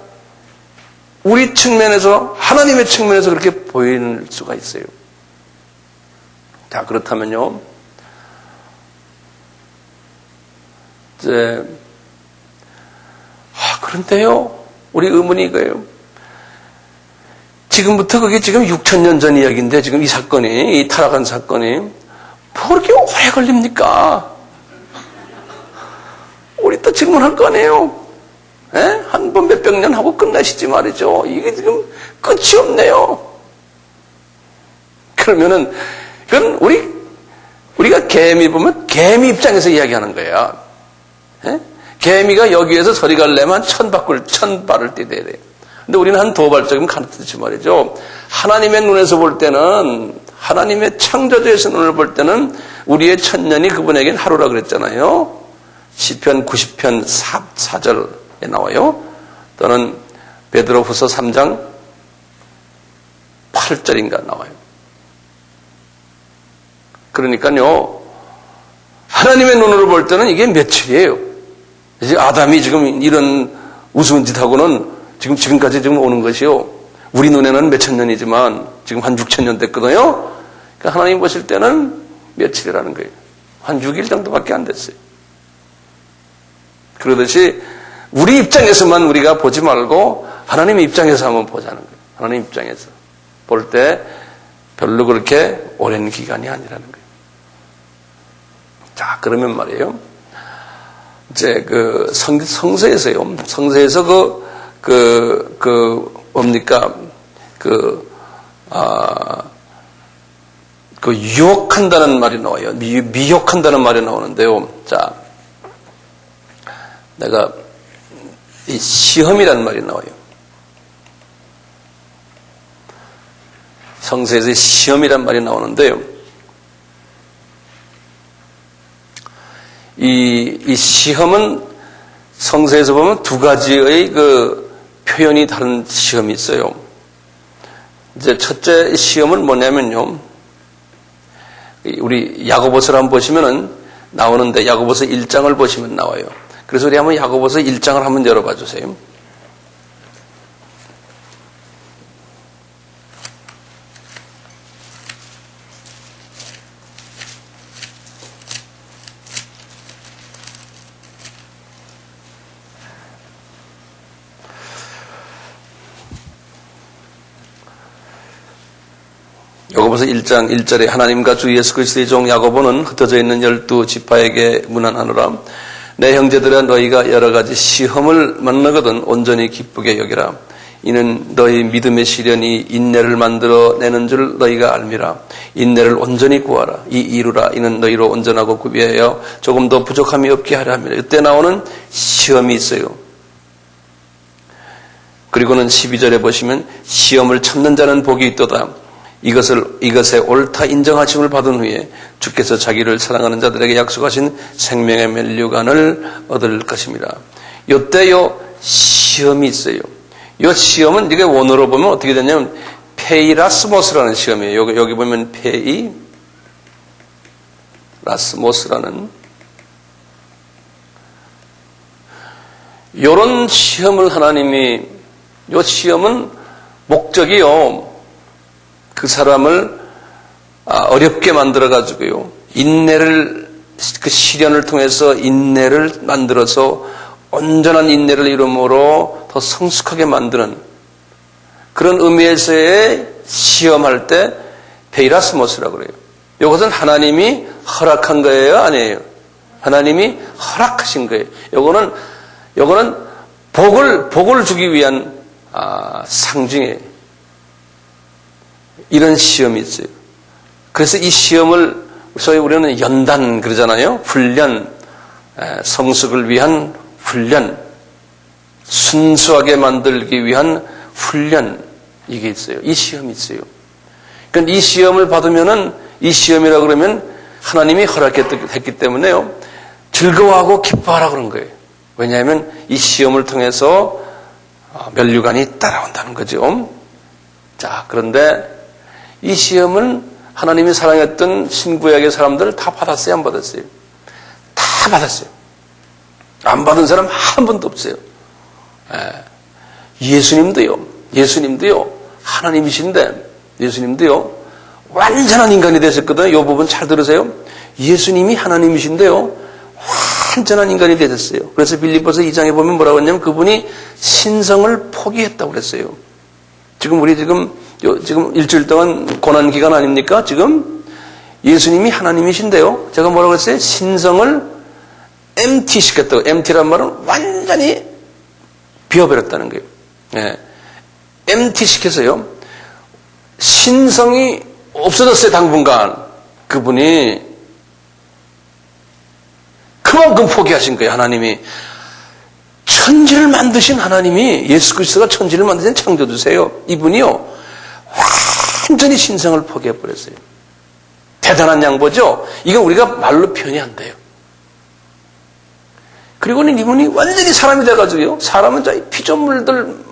우리 측면에서, 하나님의 측면에서 그렇게 보일 수가 있어요. 자, 그렇다면요, 그런데요, 우리 의문이 이거예요. 지금부터 그게 지금 6,000년 전 이야기인데, 지금 이 사건이, 이 타락한 사건이, 뭐 그렇게 오래 걸립니까? 우리 또 지금은 할 거 아니에요? 한 번 몇백 년 하고 끝나시지 말이죠. 이게 지금 끝이 없네요. 그러면은, 그건 우리가 개미 보면 개미 입장에서 이야기하는 거예요. 개미가 여기에서 서리 갈래면 1000발을 뛰어야 돼요. 근데 우리는 한 2발짝이면 가르치듯이 말이죠. 하나님의 눈에서 볼 때는, 하나님의 창조주에서 눈을 볼 때는 우리의 1000년이 그분에겐 하루라 그랬잖아요. 시편 90편 4절에 나와요. 또는 베드로후서 3장 8절인가 나와요. 그러니까요, 하나님의 눈으로 볼 때는 이게 며칠이에요. 이제 아담이 지금 이런 우스운 짓하고는 지금까지 지금 오는 것이요, 우리 눈에는 몇천 년이지만 지금 한 6,000년 됐거든요. 그러니까 하나님 보실 때는 며칠이라는 거예요. 한 6일 정도밖에 안 됐어요. 그러듯이 우리 입장에서만 우리가 보지 말고 하나님 입장에서 한번 보자는 거예요. 하나님 입장에서 볼 때 별로 그렇게 오랜 기간이 아니라는 거예요. 자, 그러면 말이에요, 이제 그 성서에서요, 성서에서 뭡니까, 그 그 유혹한다는 말이 나와요. 미혹한다는 말이 나오는데요. 자, 내가 이 시험이라는 말이 나와요. 성서에서 시험이란 말이 나오는데요. 이 시험은 성서에서 보면 두 가지의 그 표현이 다른 시험이 있어요. 이제 첫째 시험은 뭐냐면요. 우리 야고보서를 한번 보시면은 나오는데 야고보서 1장을 보시면 나와요. 그래서 우리 한번 야고보서 1장을 한번 열어봐 주세요. 야고보서 1장 1절에 하나님과 주 예수 그리스도의 종 야고보는 흩어져 있는 12지파에게 문안하노라. 내 형제들아 너희가 여러 가지 시험을 만나거든 온전히 기쁘게 여기라. 이는 너희 믿음의 시련이 인내를 만들어 내는 줄 너희가 알미라. 인내를 온전히 구하라. 이루라. 이는 너희로 온전하고 구비하여 조금 더 부족함이 없게 하려 함이라. 이때 나오는 시험이 있어요. 그리고는 12절에 보시면 시험을 참는 자는 복이 있도다. 이것에 옳다 인정하심을 받은 후에 주께서 자기를 사랑하는 자들에게 약속하신 생명의 면류관을 얻을 것입니다. 요때요 시험이 있어요. 요 시험은 이게 원어로 보면 어떻게 되냐면 페이라스모스라는 시험이에요. 여기 보면 페이라스모스라는 요런 시험을 하나님이 요 시험은 목적이요. 그 사람을 어렵게 만들어가지고요. 인내를, 그 시련을 통해서 인내를 만들어서 온전한 인내를 이루므로 더 성숙하게 만드는 그런 의미에서의 시험할 때 페이라스모스라고 그래요. 이것은 하나님이 허락한 거예요? 아니에요? 하나님이 허락하신 거예요. 요거는 복을 주기 위한 상징이에요. 이런 시험이 있어요. 그래서 이 시험을 소위 우리는 연단 그러잖아요. 훈련, 성숙을 위한 훈련, 순수하게 만들기 위한 훈련 이게 있어요. 이 시험이 있어요. 그러니까 이 시험을 받으면은 이 시험이라 그러면 하나님이 허락했기 때문에요. 즐거워하고 기뻐하라 그런 거예요. 왜냐하면 이 시험을 통해서 면류관이 따라온다는 거죠. 자, 그런데 이 시험은 하나님이 사랑했던 신구약의 사람들 다 받았어요? 안 받았어요? 다 받았어요. 안 받은 사람 한 번도 없어요. 예수님도요. 하나님이신데 예수님도요. 완전한 인간이 되셨거든요. 이 부분 잘 들으세요. 예수님이 하나님이신데요. 완전한 인간이 되셨어요. 그래서 빌립보서 2장에 보면 뭐라고 했냐면 그분이 신성을 포기했다고 그랬어요. 우리 지금 일주일 동안 고난 기간 아닙니까? 지금 예수님이 하나님이신데요. 제가 뭐라고 했어요? 신성을 empty 시켰다고. empty란 말은 완전히 비워버렸다는 거예요. 네. empty 시켜서요. 신성이 없어졌어요. 당분간. 그분이 그만큼 포기하신 거예요. 하나님이. 천지를 만드신 하나님이 예수 그리스도가 천지를 만드신 창조주세요. 이분이요. 완전히 신성을 포기해버렸어요. 대단한 양보죠? 이거 우리가 말로 표현이 안 돼요. 그리고는 이분이 완전히 사람이 돼가지고요. 사람은 저 피조물들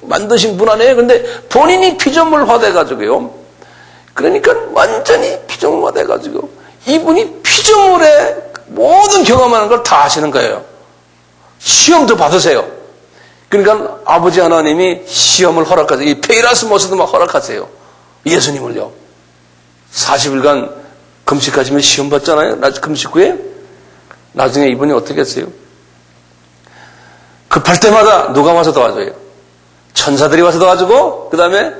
만드신 분 아니에요. 근데 본인이 피조물화 돼가지고요. 그러니까 완전히 피조물화 돼가지고 이분이 피조물의 모든 경험하는 걸 다 하시는 거예요. 시험도 받으세요. 그러니까 아버지 하나님이 시험을 허락하세요. 이 페이라스모스도 막 허락하세요. 예수님을요. 40일간 금식하시면 시험 받잖아요. 금식 후에. 나중에 이분이 어떻게 했어요? 급할 때마다 누가 와서 도와줘요? 천사들이 와서 도와주고 그 다음에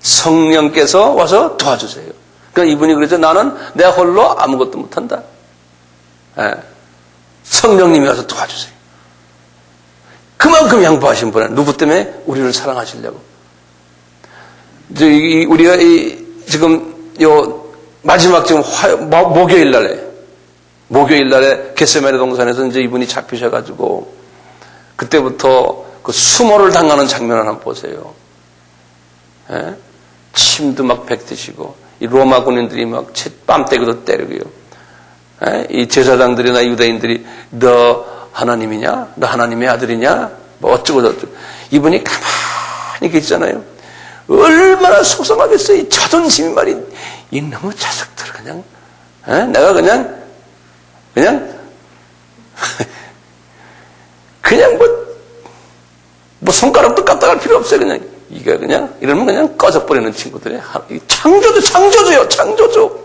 성령께서 와서 도와주세요. 그러니까 이분이 그러죠. 나는 내 홀로 아무것도 못한다. 성령님이 와서 도와주세요. 그만큼 양보하신 분은 누구 때문에? 우리를 사랑하시려고. 우리가 지금 마지막 지금 목요일 날에 겟세마네 동산에서 이제 이분이 잡히셔가지고 그때부터 그 수모를 당하는 장면을 한번 보세요. 예? 침도 막 뱉으시고 이 로마 군인들이 막 뺨때기도 때리고요. 예? 이 제사장들이나 유대인들이 너 하나님이냐? 너 하나님의 아들이냐? 뭐 어쩌고 저쩌고. 이분이 가만히 계시잖아요. 얼마나 속상하겠어요. 이 자존심이 말이 이놈의 자식들 그냥 내가 그냥 뭐 손가락도 까딱할 필요 없어요. 그냥 이게 그냥 이러면 그냥 꺼져버리는 친구들이 창조주요.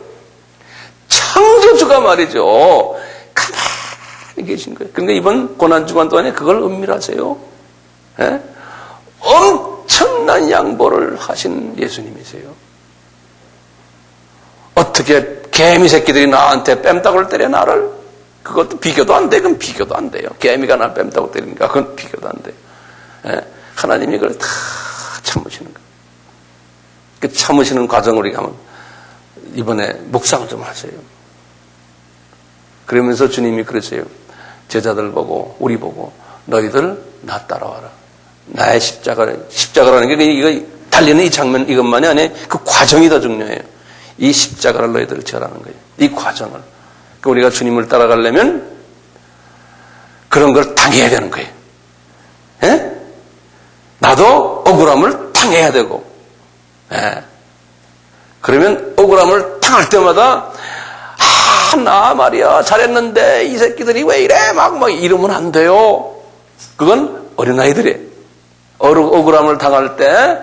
창조주가 말이죠. 가만히 계신 거예요. 그런데 이번 고난주간 동안에 그걸 은밀하세요. 예? 엄청난 양보를 하신 예수님이세요. 어떻게 개미 새끼들이 나한테 뺨따구를 때려 나를? 그것도 비교도 안 돼. 그건 비교도 안 돼요. 개미가 나 뺨따구 때리니까 그건 비교도 안 돼요. 예? 하나님이 그걸 다 참으시는 거예요. 그 참으시는 과정을 우리가 한번 이번에 묵상을 좀 하세요. 그러면서 주님이 그러세요. 제자들 보고 우리 보고 너희들 나 따라와라. 나의 십자가라는 게 이거 달리는 이 장면 이것만이 아니에요. 그 과정이 더 중요해요. 이 십자가를 너희들 지라는 거예요. 이 과정을. 그러니까 우리가 주님을 따라가려면 그런 걸 당해야 되는 거예요. 예? 나도 억울함을 당해야 되고, 예. 그러면 억울함을 당할 때마다 나 말이야 잘했는데 이 새끼들이 왜 이래 막 이러면 안 돼요. 그건 어린아이들이에요. 억울함을 당할 때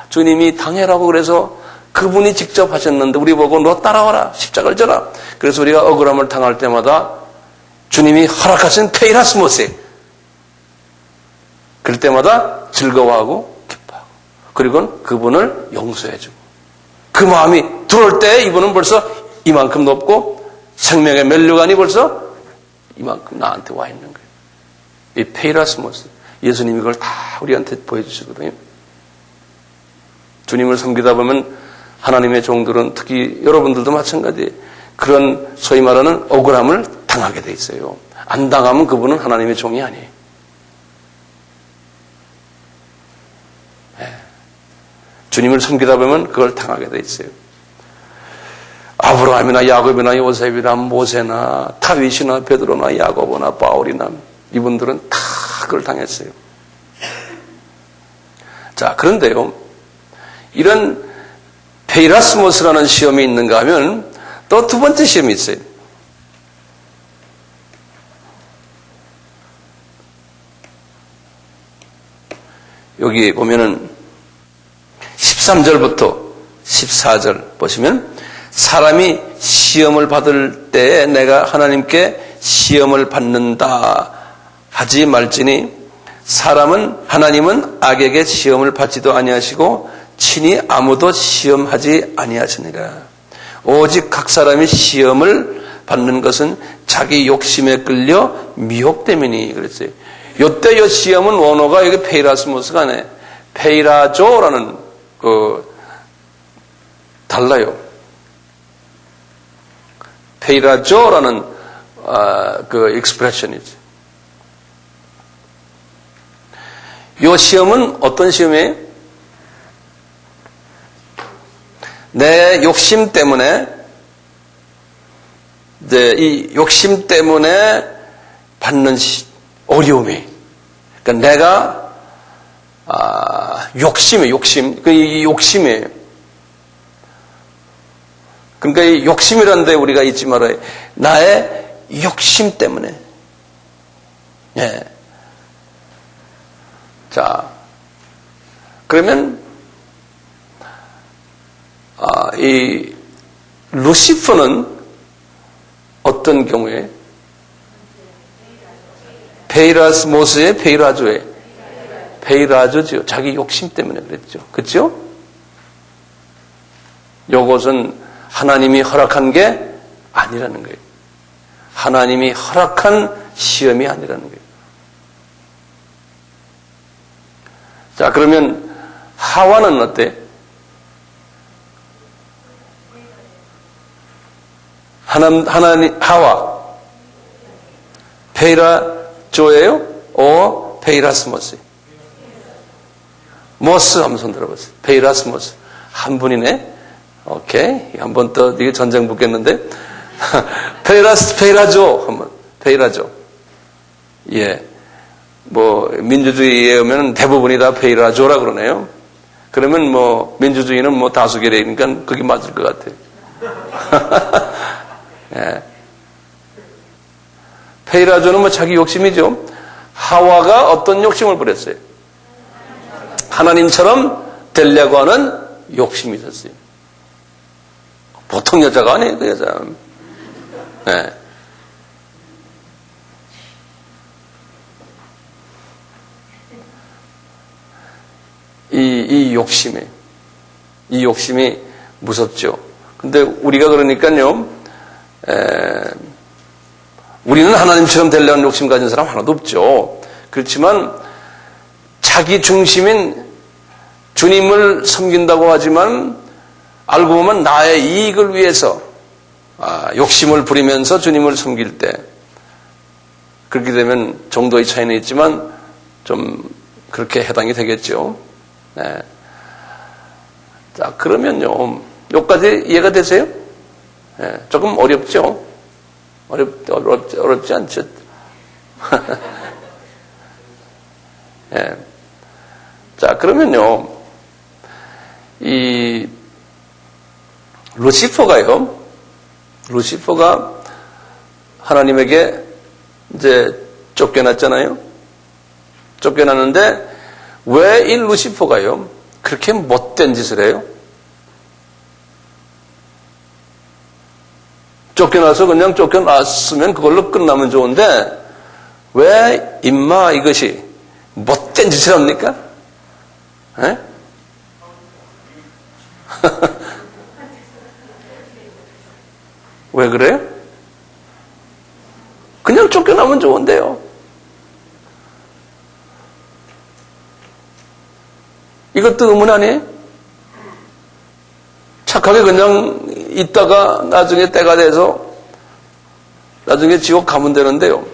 주님이 당해라고 그래서 그분이 직접 하셨는데 우리 보고 너 따라와라 십자가를 져라. 그래서 우리가 억울함을 당할 때마다 주님이 허락하신 페이라스모스 그럴 때마다 즐거워하고 기뻐하고 그리고 그분을 용서해주고 그 마음이 들어올 때 이분은 벌써 이만큼 높고 생명의 면류관이 벌써 이만큼 나한테 와 있는 거예요. 이 페이라스모스 예수님이 그걸 다 우리한테 보여주시거든요. 주님을 섬기다 보면 하나님의 종들은 특히 여러분들도 마찬가지예요. 그런 소위 말하는 억울함을 당하게 돼 있어요. 안 당하면 그분은 하나님의 종이 아니에요. 네. 주님을 섬기다 보면 그걸 당하게 돼 있어요. 아브라함이나 야곱이나 요셉이나 모세나 다윗이나 베드로나 야고보나 바울이나 이분들은 다 그걸 당했어요. 자, 그런데요. 이런 페이라스모스라는 시험이 있는가 하면 또 두 번째 시험이 있어요. 여기 보면은 13절부터 14절 보시면 사람이 시험을 받을 때에 내가 하나님께 시험을 받는다 하지 말지니 하나님은 악에게 시험을 받지도 아니하시고 친히 아무도 시험하지 아니하시니라. 오직 각 사람이 시험을 받는 것은 자기 욕심에 끌려 미혹되미니 그랬어요. 요때 요 시험은 원어가 여기 페이라스모스가 아니에요. 페이라조라는 달라요. 페이라조라는 익스프레션이죠. 이 시험은 어떤 시험이에요? 내 욕심 때문에 이 욕심 때문에 받는 어려움이 그러니까 내가 욕심 이 욕심이에요. 그러니까 이 욕심이라는 데 우리가 잊지 말아요. 나의 욕심 때문에. 예. 자, 그러면 이 루시퍼는 어떤 경우에 페이라스모스의 페이라조에 페이라조죠. 자기 욕심 때문에 그랬죠. 그렇죠? 요것은 하나님이 허락한 게 아니라는 거예요. 하나님이 허락한 시험이 아니라는 거예요. 자, 그러면 하와는 어때? 하나님, 하와. 페이라조예요? 페이라스모스. 모스 한번 손 들어보세요. 페이라스모스. 한 분이네. 오케이. 한 번 더, 이게 전쟁 붙겠는데. 페이라조. 한번. 페이라조. 예. 민주주의에 오면 대부분이 다 페이라조라 그러네요. 그러면 민주주의는 다수결이니까 그게 맞을 것 같아요. 예. 페이라조는 자기 욕심이죠. 하와가 어떤 욕심을 부렸어요? 하나님처럼 되려고 하는 욕심이 있었어요. 보통 여자가 아니에요, 그 여자. 예. 이 욕심이 무섭죠. 근데 우리가 그러니까요, 우리는 하나님처럼 되려는 욕심 가진 사람 하나도 없죠. 그렇지만 자기 중심인 주님을 섬긴다고 하지만 알고 보면 나의 이익을 위해서 욕심을 부리면서 주님을 섬길 때 그렇게 되면 정도의 차이는 있지만 좀 그렇게 해당이 되겠죠. 네. 자, 그러면요, 여기까지 이해가 되세요? 네, 조금 어렵죠? 어렵지 않죠? 네. 자, 그러면요, 이 루시퍼가 하나님에게 이제 쫓겨났잖아요. 쫓겨났는데 왜 이 루시퍼가요 그렇게 못된 짓을 해요? 쫓겨나서 그냥 쫓겨났으면 그걸로 끝나면 좋은데 왜 임마 이것이 못된 짓을 합니까? 에? 왜 그래요? 그냥 쫓겨나면 좋은데요. 이것도 의문 아니에요? 착하게 그냥 있다가 나중에 때가 돼서 나중에 지옥 가면 되는데요.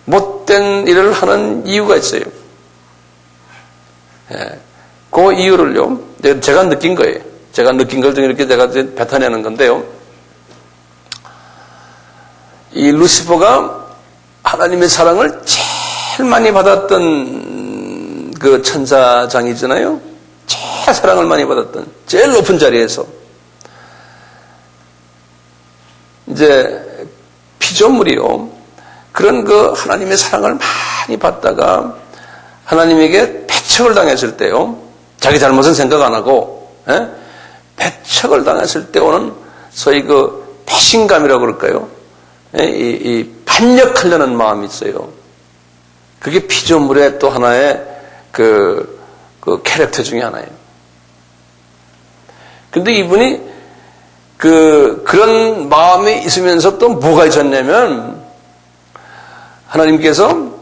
못된 일을 하는 이유가 있어요. 예, 그 이유를요, 제가 느낀 거예요. 제가 느낀 걸 좀 이렇게 제가 뱉어내는 건데요. 이 루시퍼가 하나님의 사랑을 제일 많이 받았던 그 천사장이잖아요. 제일 사랑을 많이 받았던 제일 높은 자리에서 이제 피조물이요. 그런 그 하나님의 사랑을 많이 받다가 하나님에게 배척을 당했을 때요. 자기 잘못은 생각 안 하고 배척을 당했을 때 오는 소위 그 배신감이라고 그럴까요? 이 반역하려는 마음이 있어요. 그게 피조물의 또 하나의 그 캐릭터 중에 하나예요. 근데 이분이 그런 마음이 있으면서 또 뭐가 있었냐면 하나님께서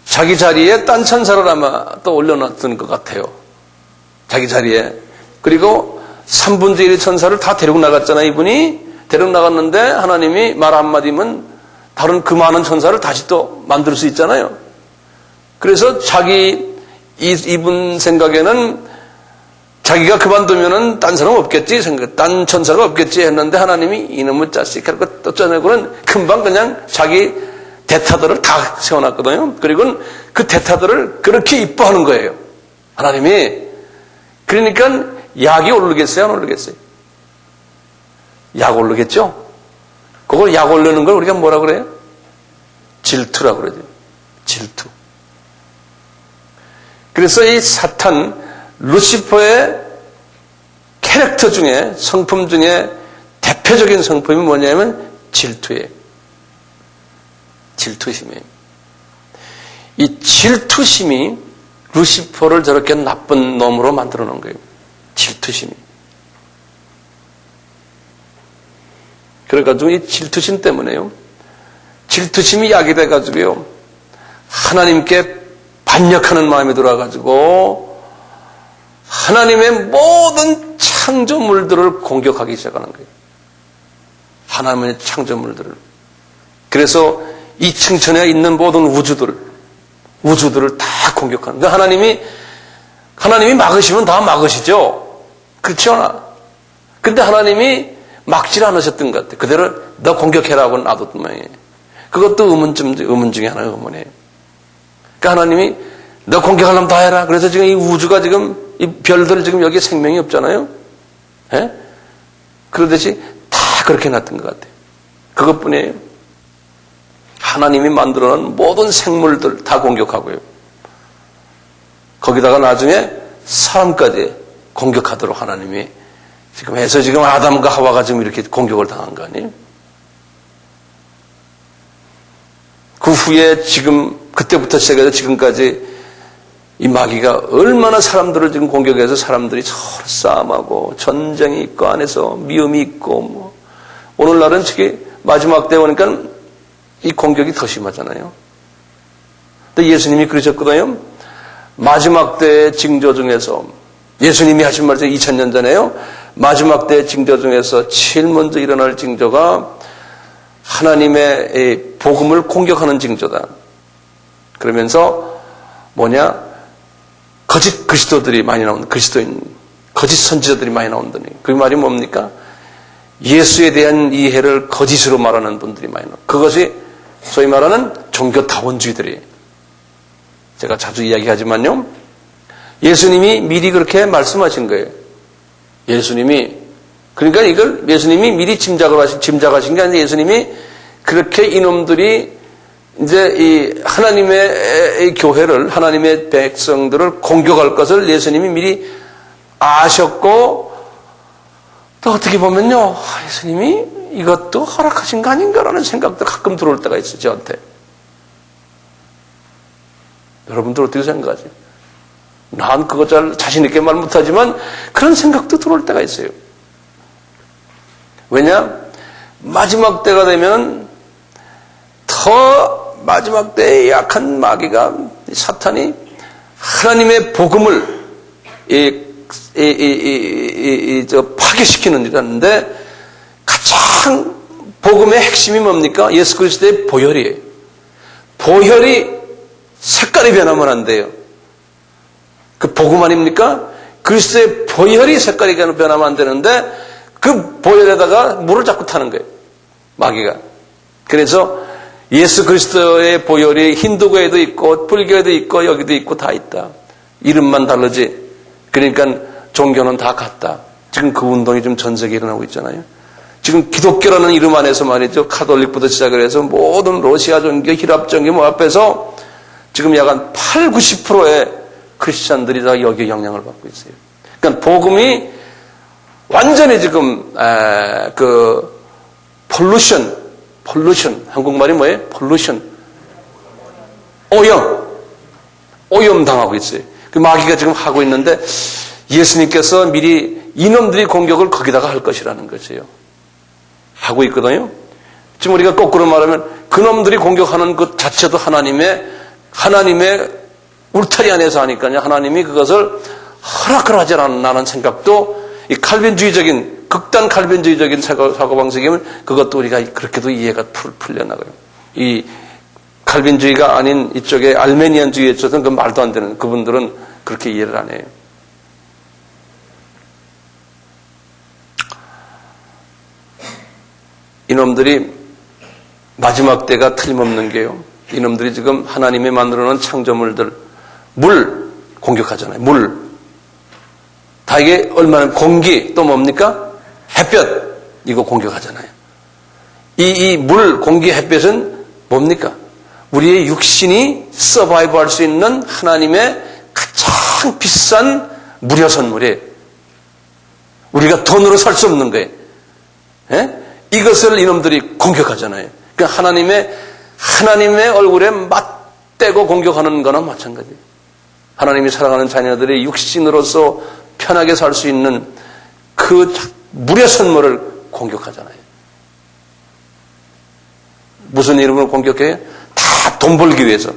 자기 자리에 딴 천사를 아마 또 올려놨던 것 같아요. 자기 자리에. 그리고 3분의 1의 천사를 다 데리고 나갔잖아요. 이분이 데리고 나갔는데 하나님이 말 한마디면 다른 그 많은 천사를 다시 또 만들 수 있잖아요. 그래서 이분 생각에는 자기가 그만두면은 딴 사람 없겠지, 딴 천사가 없겠지 했는데 하나님이 이놈의 자식 하고 또 쪄내고는 금방 그냥 자기 대타들을 다 세워놨거든요. 그리고 그 대타들을 그렇게 이뻐하는 거예요. 하나님이. 그러니까 약이 오르겠어요? 안 오르겠어요? 약 오르겠죠? 그걸 약 오르는 걸 우리가 뭐라 그래요? 질투라고 그러죠. 질투. 그래서 이 사탄, 루시퍼의 캐릭터 중에, 성품 중에 대표적인 성품이 뭐냐면 질투예요. 질투심이에요. 이 질투심이 루시퍼를 저렇게 나쁜 놈으로 만들어 놓은 거예요. 질투심이. 그래가지고 이 질투심 때문에요. 질투심이 약이 돼가지고요. 하나님께 반역하는 마음이 들어와가지고 하나님의 모든 창조물들을 공격하기 시작하는 거예요. 하나님의 창조물들을. 그래서 이 층천에 있는 모든 우주들을 다 공격하는 거예요. 하나님이 막으시면 다 막으시죠. 그렇지 않아? 근데 하나님이 막질 않으셨던 것 같아요. 그대로 너 공격해라고 놔뒀던 모양이에요. 그것도 의문 중에 하나의 의문이에요. 그러니까 하나님이 너 공격하려면 다 해라. 그래서 지금 이 우주가 지금 이 별들 지금 여기에 생명이 없잖아요. 예? 그러듯이 다 그렇게 놨던 것 같아요. 그것뿐이에요. 하나님이 만들어놓은 모든 생물들 다 공격하고요. 거기다가 나중에 사람까지 공격하도록 하나님이 지금 해서 지금 아담과 하와가 지금 이렇게 공격을 당한 거 아니에요? 그 후에 지금 그때부터 시작해서 지금까지 이 마귀가 얼마나 사람들을 지금 공격해서 사람들이 서로 싸움하고 전쟁이 있고 안에서 미움이 있고 뭐 오늘날은 특히 마지막 때 오니까 이 공격이 더 심하잖아요. 근데 예수님이 그러셨거든요. 마지막 때의 징조 중에서 예수님이 하신 말씀 2000년 전에요. 마지막 때의 징조 중에서 제일 먼저 일어날 징조가 하나님의 복음을 공격하는 징조다. 그러면서 뭐냐? 거짓 그리스도들이 많이 나온다. 그리스도인, 거짓 선지자들이 많이 나온다니. 그 말이 뭡니까? 예수에 대한 이해를 거짓으로 말하는 분들이 많이 나온다. 그것이 소위 말하는 종교타원주의들이에요. 제가 자주 이야기하지만요. 예수님이 미리 그렇게 말씀하신 거예요. 그러니까 이걸 예수님이 미리 짐작하신 게 아니라 예수님이 그렇게 이놈들이 이제 이 하나님의 교회를, 하나님의 백성들을 공격할 것을 예수님이 미리 아셨고, 또 어떻게 보면요, 예수님이 이것도 허락하신 거 아닌가라는 생각도 가끔 들어올 때가 있어요, 저한테. 여러분들 어떻게 생각하세요? 난 그거 잘 자신있게 말 못하지만 그런 생각도 들어올 때가 있어요. 왜냐? 마지막 때가 되면 더 마지막 때에 약한 마귀가, 사탄이 하나님의 복음을 파괴시키는 일이었는데 가장 복음의 핵심이 뭡니까? 예수 그리스도의 보혈이에요. 보혈이 색깔이 변하면 안 돼요. 그 복음 아닙니까? 그리스도의 보혈이 색깔이 변하면 안 되는데 그 보혈에다가 물을 자꾸 타는 거예요. 마귀가. 그래서 예수 그리스도의 보혈이 힌두교에도 있고 불교에도 있고 여기도 있고 다 있다. 이름만 다르지. 그러니까 종교는 다 같다. 지금 그 운동이 좀 전 세계에 일어나고 있잖아요. 지금 기독교라는 이름 안에서 말이죠. 카톨릭부터 시작을 해서 모든 러시아 종교, 히랍 종교 뭐 앞에서 지금 약 한 80-90%의 크리스찬들이 다 여기에 영향을 받고 있어요. 그러니까 복음이 완전히 지금 폴루션 한국말이 뭐예요? 폴루션 오염 당하고 있어요. 그 마귀가 지금 하고 있는데 예수님께서 미리 이놈들이 공격을 거기다가 할 것이라는 것이에요. 하고 있거든요. 지금 우리가 거꾸로 말하면 그놈들이 공격하는 것 자체도 하나님의 울타리 안에서 하니까요. 하나님이 그것을 허락을 하지 않는 생각도 이 칼빈주의적인, 극단 칼빈주의적인 사고방식이면 그것도 우리가 그렇게도 이해가 풀려나가요. 이 칼빈주의가 아닌 이쪽에 알메니안주의에 있어서는 그 말도 안 되는, 그분들은 그렇게 이해를 안 해요. 이놈들이 마지막 때가 틀림없는 게요. 이놈들이 지금 하나님이 만들어 놓은 창조물들, 물 공격하잖아요. 물. 다 이게 얼마나, 공기, 또 뭡니까? 햇볕, 이거 공격하잖아요. 이 물, 공기, 햇볕은 뭡니까? 우리의 육신이 서바이브 할 수 있는 하나님의 가장 비싼 무료 선물이에요. 우리가 돈으로 살 수 없는 거예요. 예? 이것을 이놈들이 공격하잖아요. 그러니까 하나님의 얼굴에 맞대고 공격하는 거나 마찬가지예요. 하나님이 사랑하는 자녀들이 육신으로서 편하게 살 수 있는 그 무료 선물을 공격하잖아요. 무슨 이름으로 공격해요? 다 돈 벌기 위해서.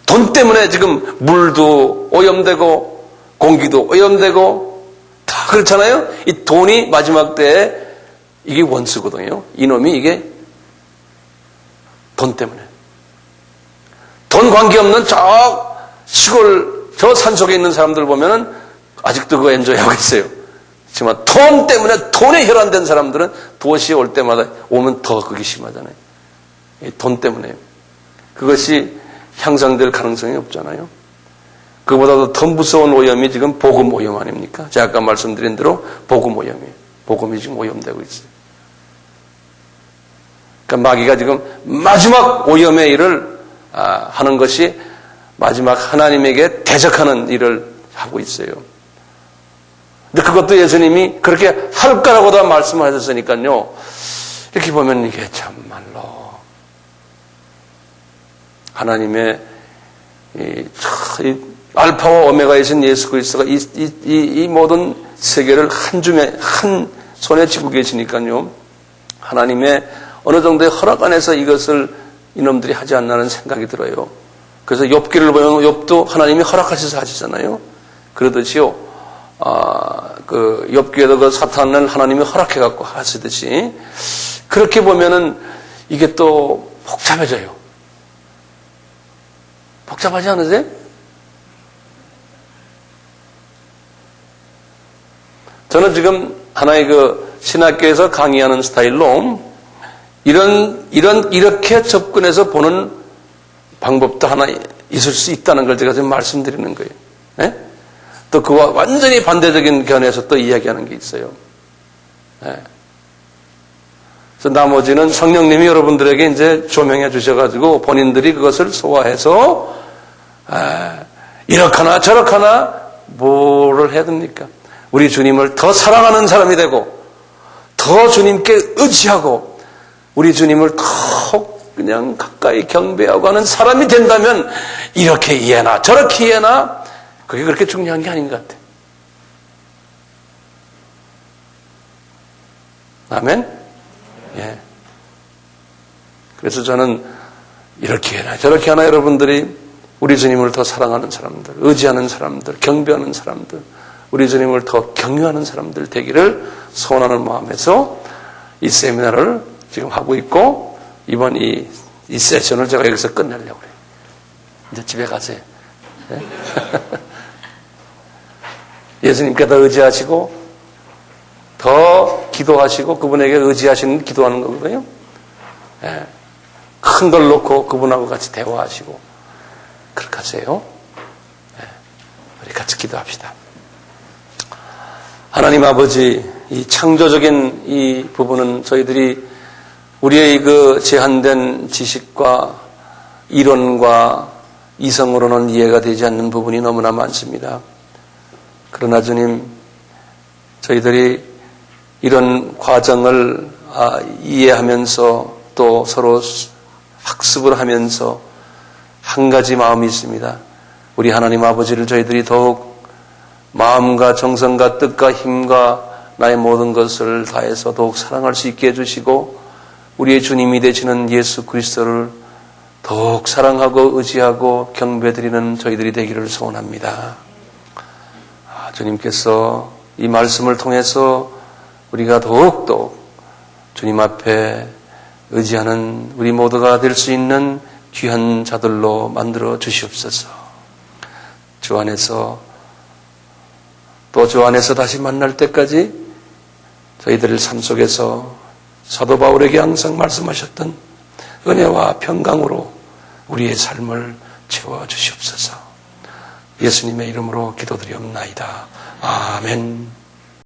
돈 때문에 지금 물도 오염되고 공기도 오염되고 다 그렇잖아요. 이 돈이 마지막 때에 이게 원수거든요. 이놈이 이게 돈 때문에. 돈 관계없는 저 시골 저 산속에 있는 사람들 보면은 아직도 그거 엔조이하고 있어요. 하지만 돈 때문에 돈에 혈안된 사람들은 도시에 올 때마다 오면 더 그게 심하잖아요. 돈 때문에. 그것이 향상될 가능성이 없잖아요. 그보다도 더 무서운 오염이 지금 복음 오염 아닙니까? 제가 아까 말씀드린 대로 복음 오염이에요. 복음이 지금 오염되고 있어요. 그러니까 마귀가 지금 마지막 오염의 일을 하는 것이 마지막 하나님에게 대적하는 일을 하고 있어요. 근데 그것도 예수님이 그렇게 할 거라고 다 말씀을 하셨으니까요. 이렇게 보면 이게 참말로 하나님의 이 알파와 오메가이신 예수 그리스도가 이 모든 세계를 한 줌에 한 손에 쥐고 계시니까요. 하나님의 어느 정도의 허락 안에서 이것을 이놈들이 하지 않나는 생각이 들어요. 그래서 욥기를 보면 욥도 하나님이 허락하셔서 하시잖아요. 그러듯이요. 그 욥기에도 그 사탄을 하나님이 허락해 갖고 하시듯이 그렇게 보면은 이게 또 복잡해져요. 복잡하지 않으세요? 저는 지금 하나의 그 신학교에서 강의하는 스타일로 이렇게 접근해서 보는 방법도 하나 있을 수 있다는 걸 제가 지금 말씀드리는 거예요. 네? 또 그와 완전히 반대적인 견해에서 또 이야기하는 게 있어요. 네. 그래서 나머지는 성령님이 여러분들에게 이제 조명해 주셔가지고 본인들이 그것을 소화해서 이렇거나 저렇거나 뭐를 해야 됩니까? 우리 주님을 더 사랑하는 사람이 되고 더 주님께 의지하고 우리 주님을 더 그냥 가까이 경배하고 하는 사람이 된다면 이렇게 이해나 저렇게 이해나 그게 그렇게 중요한 게 아닌 것 같아요. 아멘? 예. 그래서 저는 이렇게 하나 저렇게 하나 여러분들이 우리 주님을 더 사랑하는 사람들, 의지하는 사람들, 경배하는 사람들, 우리 주님을 더 경유하는 사람들 되기를 소원하는 마음에서 이 세미나를 지금 하고 있고 이번 이 세션을 제가 여기서 끝내려고 그래요. 이제 집에 가세요. 네? 예수님께 더 의지하시고 더 기도하시고 그분에게 의지하시는 기도하는 거거든요. 네. 큰 걸 놓고 그분하고 같이 대화하시고 그렇게 하세요. 네. 우리 같이 기도합시다. 하나님 아버지, 이 창조적인 이 부분은 저희들이 우리의 그 제한된 지식과 이론과 이성으로는 이해가 되지 않는 부분이 너무나 많습니다. 그러나 주님, 저희들이 이런 과정을 이해하면서 또 서로 학습을 하면서 한 가지 마음이 있습니다. 우리 하나님 아버지를 저희들이 더욱 마음과 정성과 뜻과 힘과 나의 모든 것을 다해서 더욱 사랑할 수 있게 해주시고 우리의 주님이 되시는 예수 그리스도를 더욱 사랑하고 의지하고 경배드리는 저희들이 되기를 소원합니다. 주님께서 이 말씀을 통해서 우리가 더욱더 주님 앞에 의지하는 우리 모두가 될 수 있는 귀한 자들로 만들어 주시옵소서. 주 안에서 또 주 안에서 다시 만날 때까지 저희들의 삶 속에서 사도 바울에게 항상 말씀하셨던 은혜와 평강으로 우리의 삶을 채워주시옵소서. 예수님의 이름으로 기도드리옵나이다. 아멘.